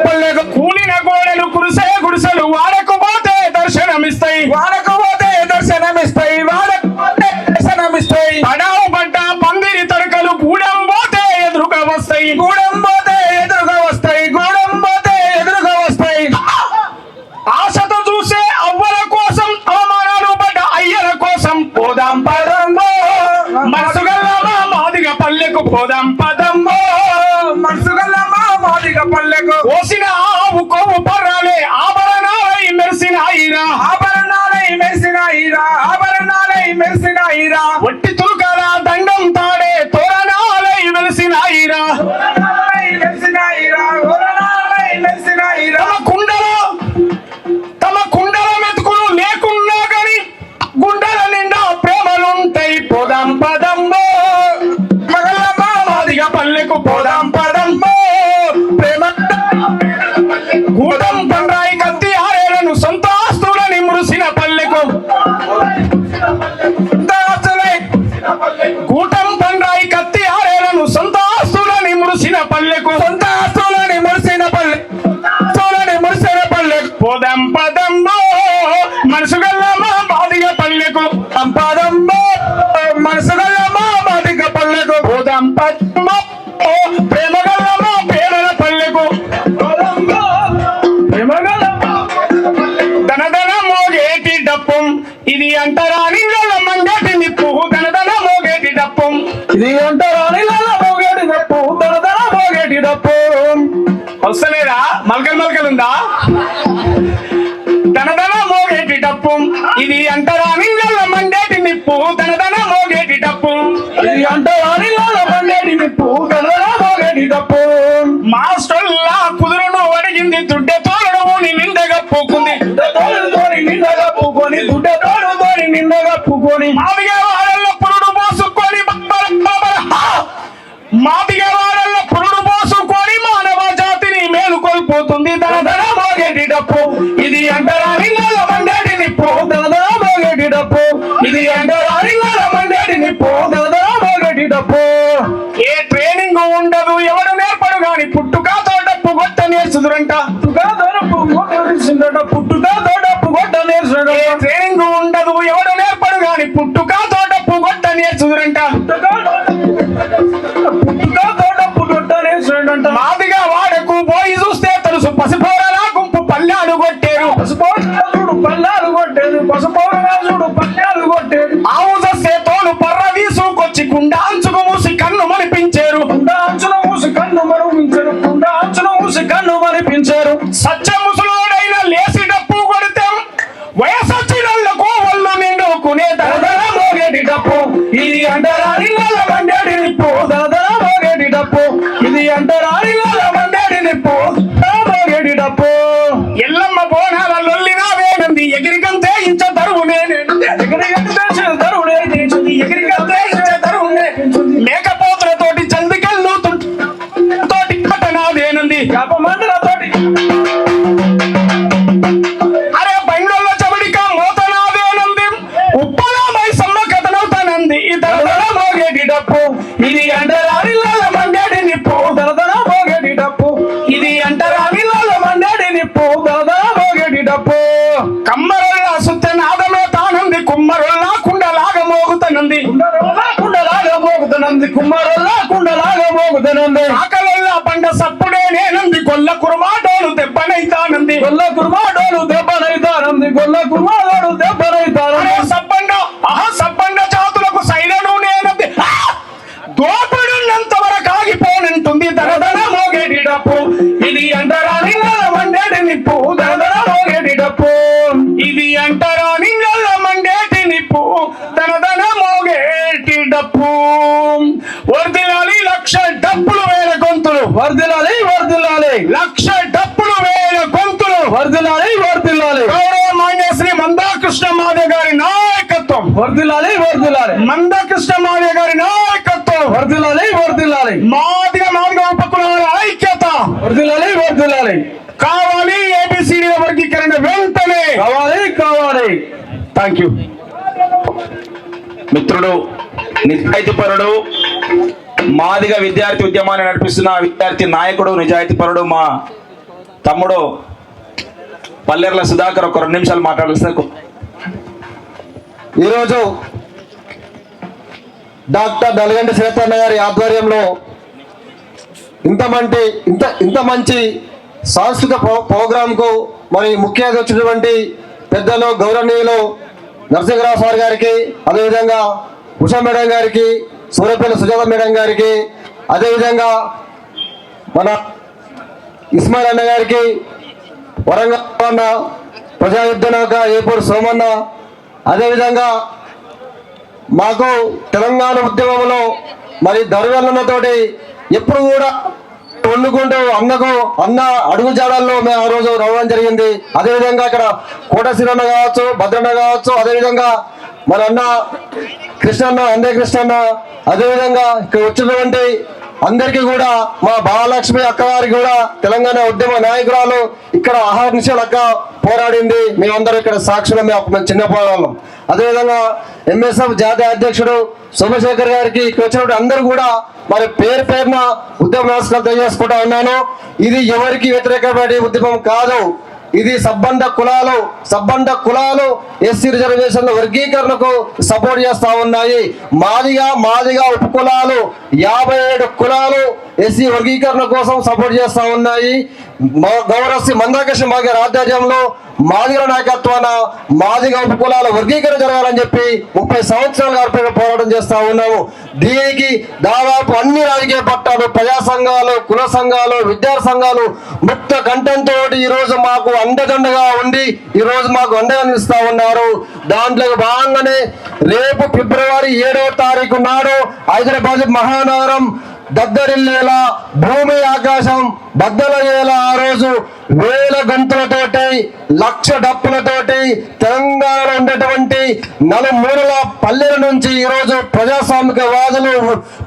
పల్లెకు కూలిన గోడలు కురిసే గుడిసెలు వాడకపోతే దర్శనమిస్తాయి, వాడకపోతే దర్శనమిస్తాయి, వాడకపోతే దర్శనమిస్తాయి. పడావు పడ్డ పందిరి తడకలు గూడెం పోతే ఎదురుగా వస్తాయి, గూడెం పోతే ఎదురుగా వస్తాయి, గూడెం పోతే ఎదురుగా వస్తాయి. ఆశతో చూసే అవ్వల కోసం అవమానాలు పడ్డ అయ్యల కోసం పోదాం పదమ్మో మనసు గల్లమ్మా మాదిగ పల్లెకు, పోదాం పదమ్మో మనసు గల్లమ్మా మాదిగ పల్లెకు. కోసిన ఆవు కొవ్వు పర్రాలే ఆభరణాలై మెరిసినాయిరా, ఆభరణాలై మెరిసినాయిరా, ఆభరణాలై మెరిసినాయిరా. ఒట్టి తురుకాల దండం తాడే తోరణాలై వెలిసినాయిరా, తమ కుండల మెతుకులు లేకున్నా గాని గుండెల నిండా ప్రేమలుంటాయి. పోదాం పదమ్మో మగలమ్మా మాదిగ పల్లెకు, పోదాం పదమ్మో ప్రేమ. గూటం పండ్రాయి కత్తి ఆరేలను సొంత ఆస్తులని మురిసిన పల్లెకు, గూటం పండ్రాయి కత్తి ఆరేలను సొంత ఆస్తులని మురిసిన పల్లెకు, సొంత ఆస్తులని మురిసిన పల్లె, ఆస్తులని మురిసిన పల్లెకు. పోదాం పదమ్మో మనసు గల్లమ్మా మాదిగ పల్లెకు, పదమ్మో మనసు గల్లమ్మా మాదిగ పల్లెకు, పోదాం పదమ్మో ప్రేమ గల్లమ్మా పేదల పల్లెకు, ప్రేమ గల్లమ్మా ధనధన మోగేటి డప్పం ఇది అంటరాని మంగటి నిప్పు, ధనధన మోగేటి డప్పం ఇది అంటరాని మోగేటి డప్పు, ధనధన మోగేటి డప్పు. వస్తలేదా? మల్కల్ మల్కల్ ఉందా? ధనధన మోగేటి డప్పు ఇది అంటరాని మంగటి నిప్పు, ధనధన మోగేటి డప్పు ఇది అంటరాని మంగటి నిప్పు, ధనధన మోగేటి డప్పు. మాస్టర్లా కుదురును అడిగింది దుడ్డె తోడుని నిండగా పూకుంది, తోడుతోని నిండగా పూకొని, దుడ్డె తోడుతోని నిండగా పూకొని. మాదిగా వాడల్లో పురుడు పోసుకొని మాదిగా వాడల్లో పురుడు పోసుకొని మానవ జాతిని మేలుకొల్పోతుంది. ధనధన మోగేటి డప్పు ఇది అంటరాని మండేటి నిప్పు, ధనధన మోగేటి డప్పు ఇది అంటరాని మండేటి నిప్పు, ధనధన మోగేటి డప్పు. ఏ ట్రైనింగ్ ఉండదు ఎవడు నేర్పడు గాని పుట్టుకతో డప్పు గొట్ట నేర్చుదురంట, పుట్టుకతో డప్పు గొట్ట నేర్చుడు. ఏ ట్రైనింగ్ ఉండదు ఎవడు నేర్పడు గాని పుట్టుకతో డప్పు గొట్ట నేర్చుదురంట, పుట్టుకతో డప్పు గొట్ట నేర్చుడంట. మాదిగా వాడకు పోయి చూస్తే తెలుసు పసిపోరలా గుంపు పల్లాలు కొట్టేరు, పసిపోరు పల్లాలు కొట్టేరు, పసిపోరలా చూడు పల్లాలు కొట్టేరు. ఆవు సస్తే తోలు పర్ర తీసుకొచ్చి కుండా అంచుకు మూసి కన్ను మరిపించారు, కుండా అంచును మూసి కన్ను మరిపించారు, కుండా అంచును మూసి కన్ను మరిపించారు. సత్య ముసలోడైన లేసి డప్పు కొడితే వయసొచ్చినోళ్లకు ఒళ్ళు నిండుకునే ధనధన మోగేటి డప్పు ఇది అంటరాని మండేటి నిప్పు, ధనధన మోగేటి డప్పు ఇది అంటరాని మండేటి నిప్పు, మోగేటి డప్పు. ఎల్లమ్మ బోనాల లొల్లినావేనంది ఎగిరికంతే ఇంచ దరువునే, ఎగిరికంతే దరువునే, ఎగిరికంతే ఇంచ దరువునే. మేకపోతులతోటి చందికెళ్ళు తోటి పట్టనాదేనంది మండలతోటి. అరే బండ్ల చబడిక మోతనాదేనంది ఉప్పలమై సమ్మ కథనవుతానంది. ధనధన మోగేటి డప్పు ఇది అంటరాని మండేటి నిప్పు, ధనధన మోగేటి డప్పు నేనంది కుమ్మరల్లా కుండలాగా మోగుదనంది ఆకలల్లా పండ సప్పుడే నేనంది గొల్ల కుర్మాటోలు దెబ్బనైతానంది గొల్ల కుర్మాటోలు దెబ్బనైతానంది గొల్ల కుర్మాటోలు దెబ్బనైతానంది సబ్బండ సబ్బండ జాతులకు సైరను నేనంది దోపిడున్నంత వరకు ఆగిపోనంటుంది దరదర మోగేటి డప్పు ఇది అంటరా నిన్నల మండేటి నిప్పు దరదర మోగేటి డప్పు ఇది అంటరా నిన్నల మండేటి నిప్పు దరదర మోగేటి డప్పు వర్దిలాలి లక్ష డప్పులు వేల గొంతులు వర్దిలాలి వర్దిలాలి లక్ష డప్పులు వేల గొంతులు వర్దిలాలి వర్దిలాలి గౌరవ మాన్య శ్రీ మందాకృష్ణ మాదే గారి నాయకత్వం వర్దిలాలి వర్దిలాలి మందాకృష్ణ మాదే గారి నాయకత్వం వర్దిలాలి వర్దిలాలి మాదిగ ఉపకులాల ఐక్యత వర్దిలాలి వర్దిలాలి కావాలి ఏబిసిడి వర్గీకరణ వెంటనే కావాలి కావాలి థ్యాంక్ యూ మిత్రుడు నిజాయితీపరుడు మాదిగ విద్యార్థి ఉద్యమాన్ని నడిపిస్తున్న విద్యార్థి నాయకుడు నిజాయితీపరుడు మా తమ్ముడు పల్లెర్ల సుధాకర్ ఒక 2 నిమిషాలు మాట్లాడాల్సింది. ఈరోజు డాక్టర్ నల్గంటి శ్రీధరన్న గారి ఆధ్వర్యంలో ఇంత మంచి సాంస్కృతిక ప్రోగ్రాంకు మరి ముఖ్య అతిథి వచ్చినటువంటి పెద్దలు గౌరవనీయులు నరసింహరావు సార్ గారికి, అదేవిధంగా ఉషా మేడం గారికి, సూర్యపల్లి సుజాత మేడం గారికి, అదేవిధంగా మన ఇస్మాయిల్ అన్న గారికి, వరంగల్ అన్న, ప్రజాయుద్ధనాక ఏపూరు సోమన్న, అదేవిధంగా మాకు తెలంగాణ ఉద్యమంలో మరి దొరవెల్లతోటి ఎప్పుడు కూడా వండుకుంటూ అన్న అడుగు జాడల్లో మేము ఆ రోజు రావడం జరిగింది. అదేవిధంగా ఇక్కడ కోటశీరన్న కావచ్చు, భద్రన్న కావచ్చు, అదేవిధంగా మన అన్న కృష్ణన్న, అందే కృష్ణన్న, అదేవిధంగా ఇక్కడ వచ్చినటువంటి అందరికీ కూడా మా బాలలక్ష్మి అక్కగారికి కూడా తెలంగాణ ఉద్యమ నాయకురాలు ఇక్కడ అహర్నిశలు అక్క పోరాడింది. మేమందరూ ఇక్కడ సాక్షులు, మేము చిన్న పోరాళ్ళం. అదేవిధంగా ఎంఎస్ఎఫ్ జాతీయ అధ్యక్షుడు సోమశేఖర్ గారికి ఇక్కడ వచ్చినప్పుడు అందరూ కూడా మరి పేరున ఉద్యమ నమస్కారాలు తెలియజేసుకుంటా ఉన్నాను. ఇది ఎవరికి వ్యతిరేకమైన ఉద్యమం కాదు. ఇది సబ్బండ కులాలు ఎస్సీ రిజర్వేషన్ల వర్గీకరణకు సపోర్ట్ చేస్తా ఉన్నాయి. మాదిగా ఉపకులాలు 57 కులాలు ఎస్సీ వర్గీకరణ కోసం సపోర్ట్ చేస్తా ఉన్నాయి. గౌరవ శ్రీ మందాకృష్ణ గారి ఆధ్వర్యంలో మాదిగల నాయకత్వాన మాదిగ ఉపకులాల వర్గీకరణ జరగాలని చెప్పి 30 సంవత్సరాలుగా పోరాటం చేస్తా ఉన్నాము. దీనికి దాదాపు అన్ని రాజకీయ పట్టాలు, ప్రజా సంఘాలు, కుల సంఘాలు, విద్యార్థి సంఘాలు ముక్త కంఠంతో ఈ రోజు మాకు అండదండగా ఉండి ఈ రోజు మాకు అండగా నిలుస్తా ఉన్నారు. దాంట్లో భాగంగానే రేపు ఫిబ్రవరి 7వ తారీఖు నాడు హైదరాబాద్ మహానగరం దద్దరిల్లేలా, భూమి ఆకాశం బద్దలయ్యేలా ఆ రోజు వేల గంటలతోటి, లక్ష డప్పులతోటి తెలంగాణలో ఉండేటువంటి నలుమూలల పల్లెల నుంచి ఈ రోజు ప్రజాస్వామిక వాదులు,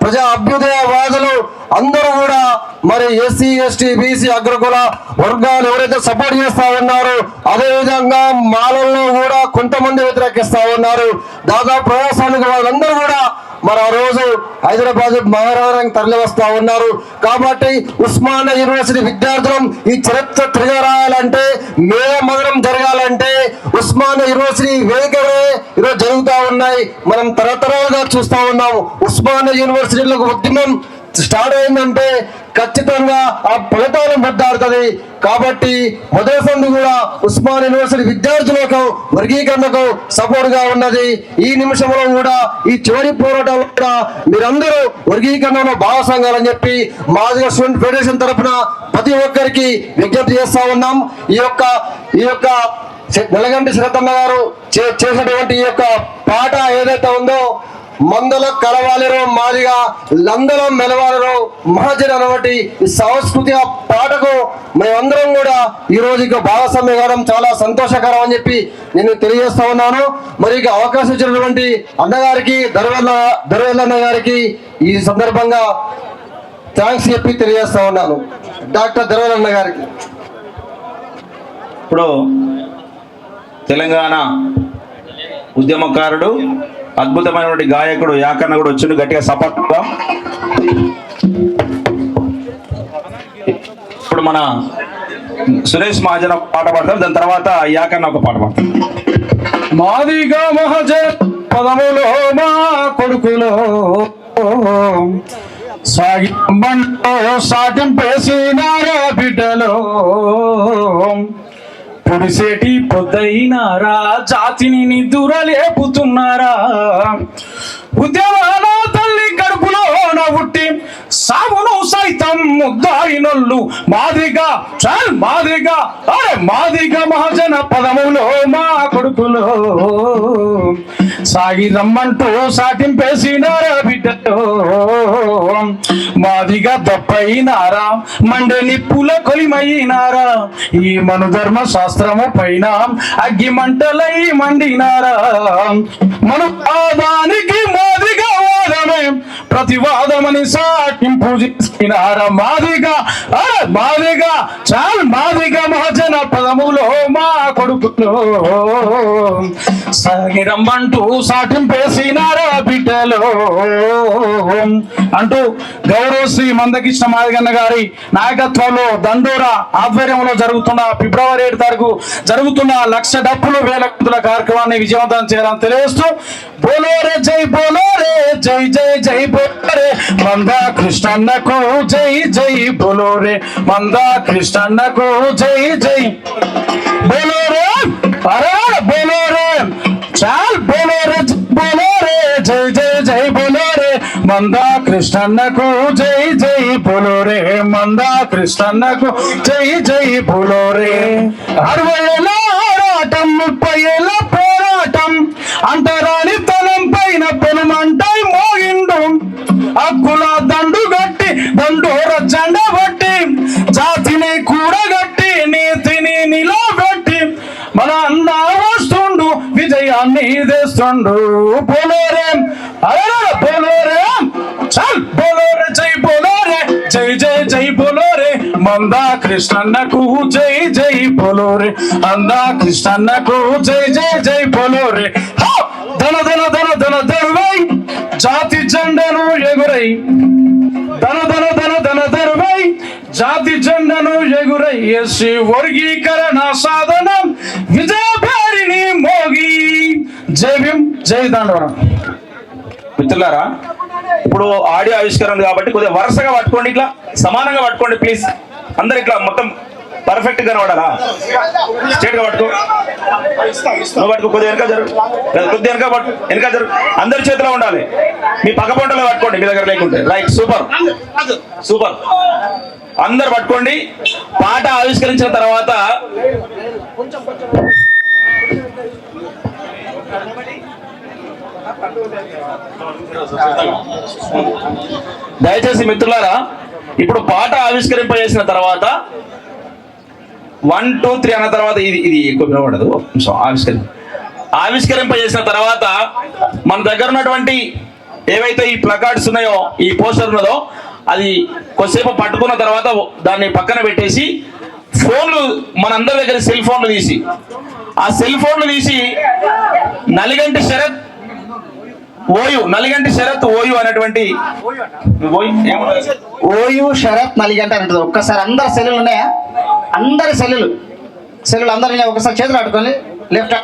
ప్రజా అభ్యుదయ వాదులు అందరూ కూడా మరి ఎస్సీ ఎస్టీ బీసీ అగ్రకుల వర్గాలు ఎవరైతే సపోర్ట్ చేస్తా ఉన్నారో అదేవిధంగా మాలల్లో కూడా కొంతమంది వ్యతిరేకిస్తా ఉన్నారు. దాదాపు ప్రజాస్వామిక వాళ్ళందరూ కూడా మరి ఆ రోజు హైదరాబాద్ మహానగరానికి తరలి వస్తా ఉన్నారు. కాబట్టి ఉస్మానియా యూనివర్సిటీ విద్యార్థులం ఈ చరిత్ర తిరగరాయాలంటే, మేధమదనం జరగాలంటే ఉస్మానియా యూనివర్సిటీ వేదికలే ఈరోజు జరుగుతూ ఉన్నాయి. మనం తరతరాలుగా చూస్తా ఉన్నాము. ఉస్మానియా యూనివర్సిటీలో ఉద్యమం స్టార్ట్ అయిందంటే ఖచ్చితంగా ఆ ఫలితాలు ముద్దాడుతుంది. కాబట్టి మొదటి సంది కూడా ఉస్మానియా యూనివర్సిటీ విద్యార్థులకు వర్గీకరణకు సపోర్ట్ గా ఉన్నది. ఈ నిమిషంలో కూడా ఈ చివరి పోరాటంలో కూడా మీరందరూ వర్గీకరణలో భాగస్వామ్యాలని చెప్పి మాదిగ స్టూడెంట్ ఫెడరేషన్ తరఫున ప్రతి ఒక్కరికి విజ్ఞప్తి చేస్తా ఉన్నాం. ఈ యొక్క నల్గంటి శ్రీధరన్న గారు చేసినటువంటి ఈ యొక్క పాట ఏదైతే ఉందో, మందల కలవాలిరో మాదిగా లందలో మెలవాలిరో మహాజన్ అనేటువంటి సాంస్కృతిక పాటకు మేమందరం కూడా ఈ రోజు ఇక భాగస్వామ్యం కావడం చాలా సంతోషకరం అని చెప్పి నేను తెలియజేస్తా ఉన్నాను. మరి ఇక అవకాశం ఇచ్చినటువంటి అన్నగారికి, దర్వేళ్ళన్న గారికి ఈ సందర్భంగా థ్యాంక్స్ చెప్పి తెలియజేస్తా ఉన్నాను. డాక్టర్ దర్వేళ్ళన్న గారికి. ఇప్పుడు తెలంగాణ ఉద్యమకారుడు, అద్భుతమైనటువంటి గాయకుడు యాకన్న కూడా వచ్చిండు. గట్టిగా సపోర్ట్. ఇప్పుడు మన సురేష్ మహాజన్ ఒక పాట పాడతారు, దాని తర్వాత యాకన్న ఒక పాట పాడతారు. మాదిగా మహాజన్ పదములో మా కొడుకులో సాగి బండో సాటింపేసినారా బిడ్డలో పొడిసేటి పొద్దయినారా జాతిని నిద్దురలేపుతున్నారా ఉద్యమాల తల్లి కడుపులో పుట్టి సాగును సైతం ముద్దాయినొల్లు మాదిగా చాల్ మాదిగా అరే మాదిగా మహాజన పదములో మా కొడుకులో సాగి రమ్మంటూ సాటింపేసినారా బిడ్డలో మాదిగా దప్పయినారా మండే నిప్పుల కొలిమైనారా ఈ మను ధర్మ శాస్త్రము పైన అగ్గి మంటలై మండినారా మన పాదానికి మాదిగా వాదమే ప్రతివాదమని సాటింపు చేసినారా మాదిగా మాదిగా చాల్ మాదిగా మహాజన పదములో మా కొడుకులో సాగి రమ్మంటూ సాటింపేసినారా బిడ్డలో అంటూ గౌరవశ్రీ మందకృష్ణ మాదిగన్న గారి నాయకత్వంలో దండోరా ఆధ్వర్యంలో జరుగుతున్న ఫిబ్రవరి 7 తారీఖు జరుగుతున్న 1,00,000 డప్పులు 1,000 గుంతుల కార్యక్రమాన్ని విజయవంతం చేయాలని తెలియజేస్తూ బోలోరే జై బోలోరే జై జై జై బోలోరే మందా కృష్ణన్నకు జై జై బోలోరే మందా కృష్ణన్నకు జై జై బోలోరే అరే బోలోరే చాల్ బోలోరే బోలోరే జై జై జై బోలోరే మందా కృష్ణన్నకు జై జై బోలోరే మందా కృష్ణన్నకు జై జై బోలోరే 60 ఏళ్ళ పోరాటం 30 ఏళ్ళ పోరాటం అంటరాని తనం పైన పెనుమంటై మోగిండు హక్కుల దండు గట్టి దండోర జెండ బట్టి జాతిని కూడగట్టి నీతిని నిలబెట్టి మన అన్న వస్తుండు విజయాన్ని తెస్తుండు బోలోరే అరే బోలోరే చల్ బోలోరే జై బోలోరే జై జై జై బోలోరే మందా కృష్ణన్నకు జై జై బోలోరే అందా కృష్ణన్నకు జై జై జై బోలోరే ధన ధన ధన ధన ధరువై జాతి జెండను ఎగురై ధన ధన ధన ధన ధరువై జాతి జెండను ఎగురై ఎస్సీ వర్గీకరణ సాధనం విజయ పేరిని మోగి జై భీమ్ జై దండవరం. మిత్రులారా, ఇప్పుడు ఆడియో ఆవిష్కరణ కాబట్టి కొద్దిగా వరుసగా పట్టుకోండి, ఇట్లా సమానంగా పట్టుకోండి ప్లీజ్. అందరు ఇట్లా మొత్తం పర్ఫెక్ట్ గా కనబడాలా? స్ట్రేట్ గా పట్టుకో, నువ్వు పట్టుకో, కొద్దిగా వెనక జరుగు, కొద్దిగా వెనక పట్టు, వెనక జరుగు. అందరి చేతిలో ఉండాలి, మీ పక్క పొంటలో పట్టుకోండి, మీ దగ్గర లేకుంటే. Right, super super. అందరు పట్టుకోండి. పాట ఆవిష్కరించిన తర్వాత దయచేసి మిత్రులారా, ఇప్పుడు పాట ఆవిష్కరింపజేసిన తర్వాత 1 2 3 అన్న తర్వాత ఇది ఎక్కువ వినబడదు. ఆవిష్కరింపజేసిన తర్వాత మన దగ్గర ఉన్నటువంటి ఏవైతే ఈ ప్లకార్డ్స్ ఉన్నాయో, ఈ పోస్టర్ ఉన్నదో, అది కొద్దిసేపు పట్టుకున్న తర్వాత దాన్ని పక్కన పెట్టేసి ఫోన్లు, మనందరి దగ్గర సెల్ ఫోన్లు తీసి, ఆ సెల్ ఫోన్లు తీసి నలిగంటి శరత్ ఓయు అనేటువంటి ఓయు శరత్ నలిగంటి అంటుంది. ఒక్కసారి అందరు సెల్లులు ఉన్నాయా? అందరి సెల్లులు అందరినీ ఒకసారి చేతులు ఆడుకొని లెఫ్ట్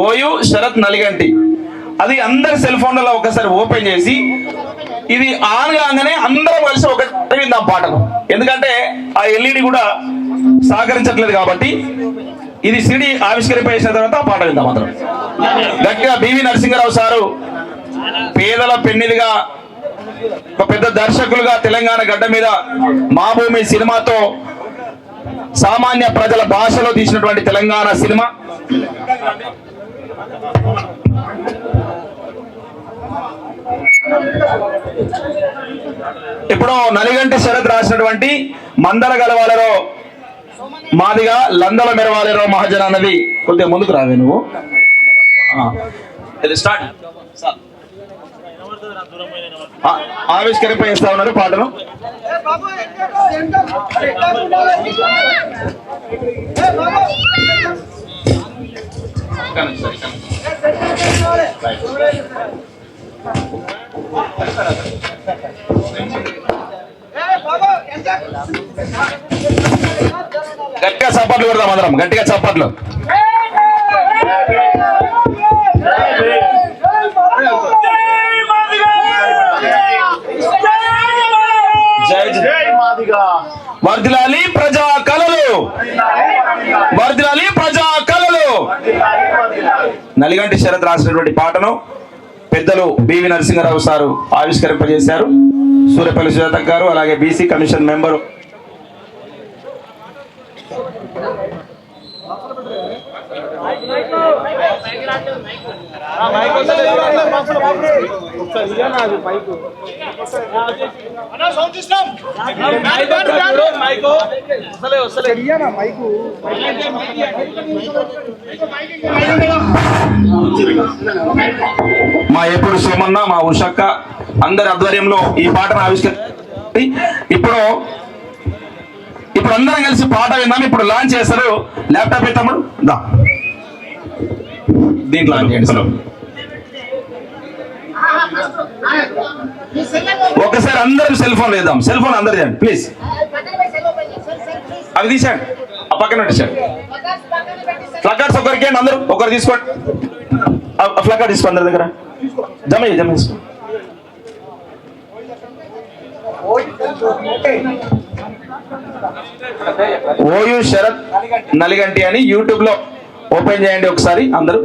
ఓయు శరత్ నలిగంటి, అది అందరి సెల్ ఫోన్లలో ఒకసారి ఓపెన్ చేసి ఇది ఆన్ కాగానే అందరం కలిసి ఒకటి విందాం పాటను. ఎందుకంటే ఆ ఎల్ఈడి కూడా సహకరించట్లేదు కాబట్టి ఇది సిడి ఆవిష్కరింపజేసిన తర్వాత ఆ పాట విందాం. మాత్రం గట్టిగా బివి నరసింహారావు సారు పేదల పెన్నిదిగా, ఒక పెద్ద దర్శకులుగా తెలంగాణ గడ్డ మీద మా భూమి సినిమాతో సామాన్య ప్రజల భాషలో తీసినటువంటి తెలంగాణ సినిమా. ఇప్పుడు నలిగంటి శరత్ రాసినటువంటి మందల గలవాలరో మాదిగా లందల మెరవాలరో మహాజన అన్నది కొద్దిగా ముందుకు రావే నువ్వు. స్టార్ట్. ఆవిష్కరింపజేస్తా ఉన్నారు పాటను. గట్టిగా చప్పట్లు కొడదాం అందరం, గట్టిగా చప్పట్లు. నలిగంటి శరత్ రాసినటువంటి పాటను పెద్దలు బివి నరసింహారావు సారు ఆవిష్కరింపజేశారు. సూర్యపల్లి సుజాత గారు అలాగే బీసీ కమిషన్ మెంబరు మా ఎప్పుడు సోమన్న, మా ఉషక్క అందరి ఆధ్వర్యంలో ఈ పాటను ఆవిష్కరి ఇప్పుడు అందరం కలిసి పాట విందాం. ఇప్పుడు లాంచ్ చేస్తారు. ల్యాప్టాప్ తమ్ముడు దా దీంట్లో లాంచ్ చేయండి. ఒకసారి అందరం సెల్ ఫోన్ వేద్దాం. సెల్ ఫోన్ అందరు చేయండి ప్లీజ్. అవి తీసేయండి, ఆ పక్కన పెట్టేసాడు. ఫ్లకార్డ్స్ ఒకరికి అందరూ ఒకరు తీసుకోండి. ఫ్లకార్డ్ తీసుకో అందరి దగ్గర జమ తీసుకో. ఓయూ శరత్ నలిగంటి అని యూట్యూబ్ లో ఓపెన్ చేయండి ఒకసారి అందరూ.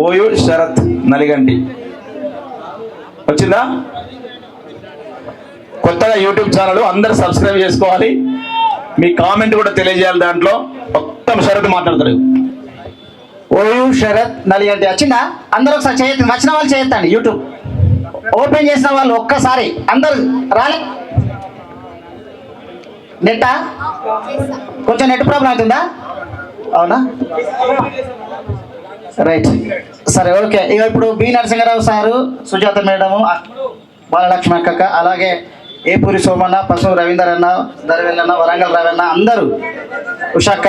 ఓయూ శరత్ నలిగంటి వచ్చిందా? కొత్తగా యూట్యూబ్ ఛానల్ అందరూ సబ్స్క్రైబ్ చేసుకోవాలి. మీ కామెంట్ కూడా తెలియజేయాలి. దాంట్లో మొత్తం శరత్ మాట్లాడతాడు. ఓయూ శరత్ నలిగంటి వచ్చిందా? అందరూ ఒకసారి చేయొద్దు, వచ్చిన వాళ్ళు చేయొద్దండి. యూట్యూబ్ ఓపెన్ చేసిన వాళ్ళు ఒక్కసారి అందరు రాలే. నెట్టా కొంచెం నెట్ ప్రాబ్లం అవుతుందా? అవునా, రైట్, సరే, ఓకే. ఇక ఇప్పుడు B Narasimharao sir, Sujatha madam, Balalakshmi అక్క, అలాగే ఏపూరి సోమన్న, పశు రవీందర్ అన్న, దరవేలన్న, వరంగల్ రవన్న, అందరూ, ఉషక్క,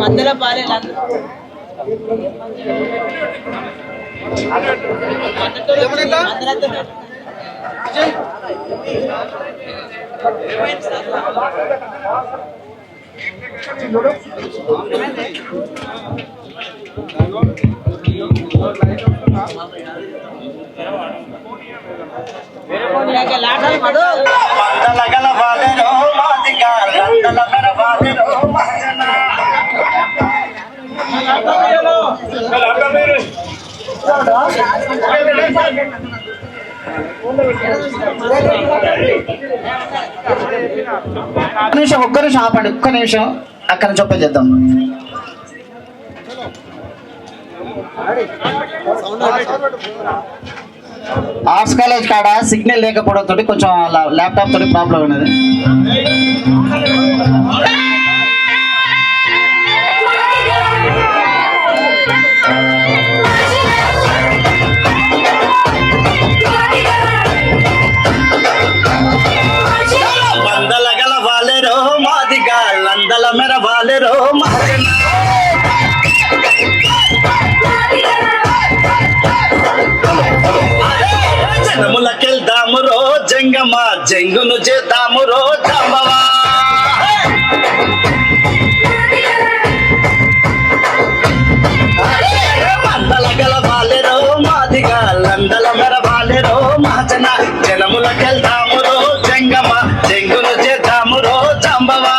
మందల పాలే ఒక్క నిమిషం ఆపండి, ఒక్క నిమిషం. అక్కడ నుంచి ఓపెన్ చేద్దాం. ఆర్ట్స్ కాలేజ్ కాడ సిగ్నల్ లేకపోవడం తోటి కొంచెం ల్యాప్టాప్ తోటి ప్రాబ్లం ఉన్నది. జనములకెళ్దాము రో జంగమా, జంగును చేద్దాము రో జాంబవా. మందల గల వాలెరో మాదిగా, లందల మెర వాలెరో మహజన. జనములకెళ్దాము రో జంగమా, జంగును చేద్దాము రో జాంబవా.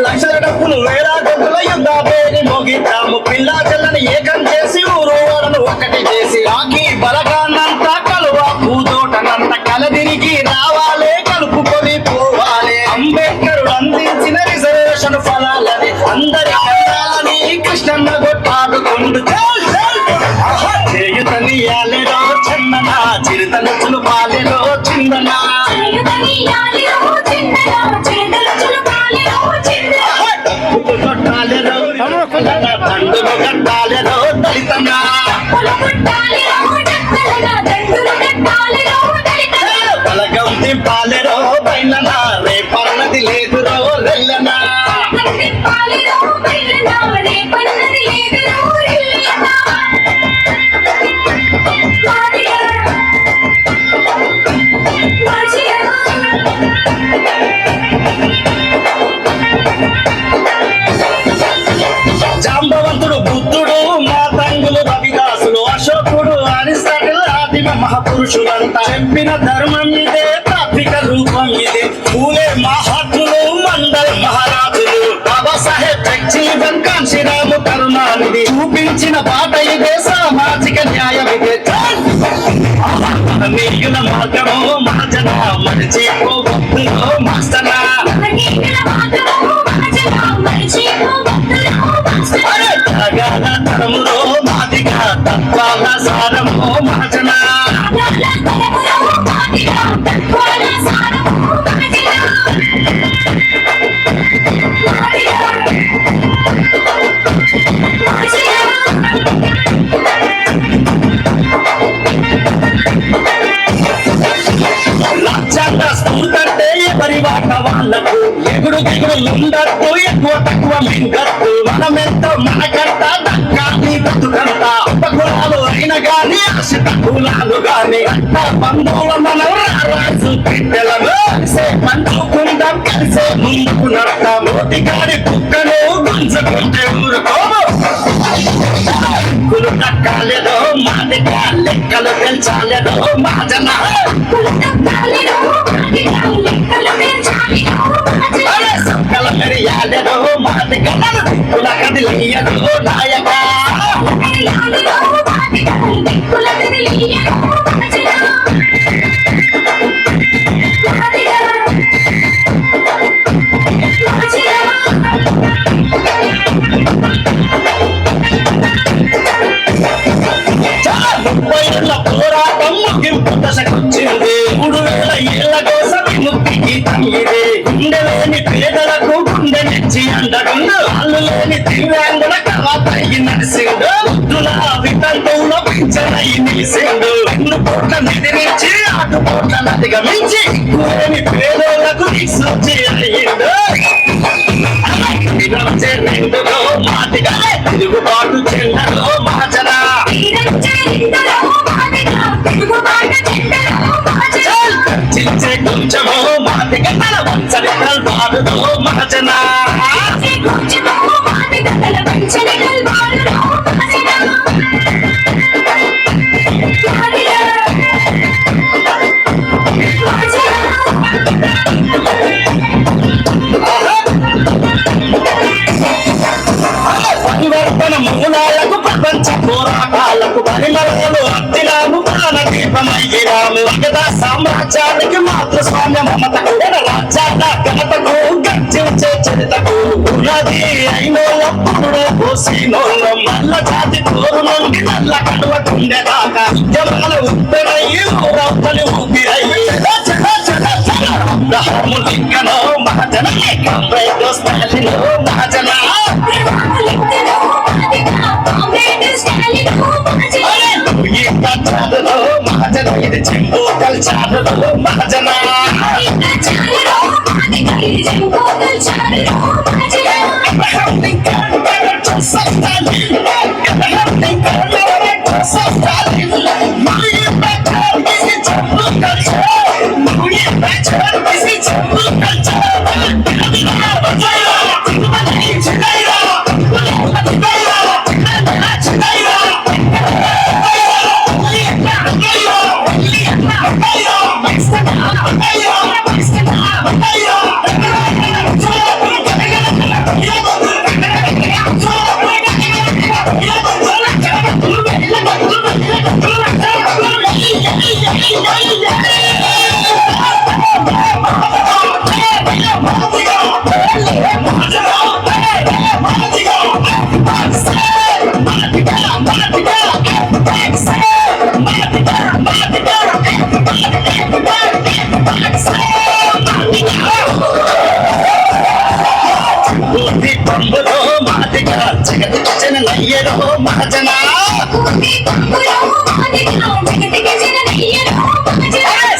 లక్షల డబ్బులు వేలా డబ్బుల యుద్ధ పేరి మోగిద్దాము. పిల్ల చెల్లని ఏకం చేసి ఊరోడను ఒకటి చేసి, ఆకి బలగాన్నంతా కలువ పూతోటనంత కలదిరిగి రావాలే, కలుపుకొని పోవాలి. అంబేద్కరుడు అందించిన రిజర్వేషన్ ఫలాలని అందరి కళ్ళాలని కృష్ణన్న కొట్టాడుకుంటూ చేయుతనియాలెరో చందన, చిరుతలుచులు పాలెరో చిందన. దండులు కట్టాలెరో దళితన్న, బలగం దింపాలెరో బయలన, పురుషులంట చెప్పిన ధర్మం ఇదే తాత్విక రూపం ఇదే పూలే మహాత్ములు మండల్ మహారాజులు బాబాసాహెబ్ జగజీవన్ కాంశీరాము కరుణానిధి చూపించిన బాట ఇదే సామాజిక న్యాయం ఇదే నీయుల మార్గము మహాజన మరిచిపోవద్దులో మాస్తనా త్యాగాల తరములో మాదిగా తత్వాల సారము మహాజన రాజ్యాంగ స్ఫూర్తంటే ఎవరి వాట వాళ్ళకు ఎగుడు దిగుడు ఉండద్దు ఎక్కువ తక్కువ మింగద్దు మనమెంతో మనకంట దక్కాలి బతుకంట కులాలు అయిన గాని ఆశ కులాలు గాని అంట బంధువుల మనం రాజు బిడ్డలను కలిసే పంచుకుందాం కలిసే ముందుకు నడతాం నోటిగాడి కుక్కను గుంజుకుంటే ఊరుకోము కులు దక్కాలేదో మాదిగా లెక్కలు పెంచాలేదో మాజన సక్కల మెరియాలేదో మాదిగా కుల కదిలియదో నాయక పోరాటం ముగింపు దశకొచ్చింది 3000 ఏళ్ల కోసం విముక్తి గీతం ఇది గుండె లేని పేదలకు గుండె నెచ్చి అండగుండు వాళ్ళు లేని దివ్యాంగుల కవాపై నడిసిండు వృద్ధుల వితంతువులో పింఛనై నిలిసిండు 2 కోట్ల నిధిరించి 6 కోట్లను అధిగమించి లేని పేదోళ్లకు దిక్సూచి అయ్యిండు రెండులో మాదిగా తిరుగుబాటు చెండలో మహాజన చించే కొంచెమో మాదిగా తల వంచని కల్వాడులో మహాజన పరివర్తన మూలాలకు ప్రపంచ పోరాటాలకు పరిమళలు అత్తిలాము ప్రాణ దీపమయ్యాము అగదా సామ్రాజ్యానికి మాతృస్వామ్య మమతకు రాజ్యాల ఘనతకు గర్జించే చరితకు ఉన్నది అయినోళ్ళప్పుడు పోసినోళ్ళ మల్ల జాతి తోరు నుండి నల్ల కడువ కుండేదాకా ఉద్యమాల ఉత్తరయ్యి ఊరవతలి ఊపిరయ్యి లింకనో మహాజన స్టాలినో మహాజన మహాజన ఇది చెంబు కల్చారులో మహాజన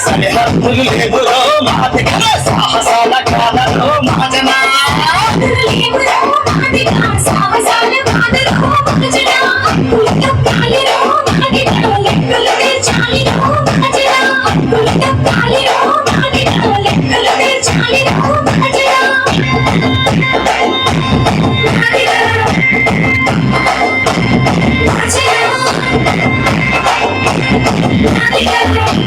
సరిహద్దులు లేవులో మాదిగా సాహసాల కాలలో మహాజన Yeah.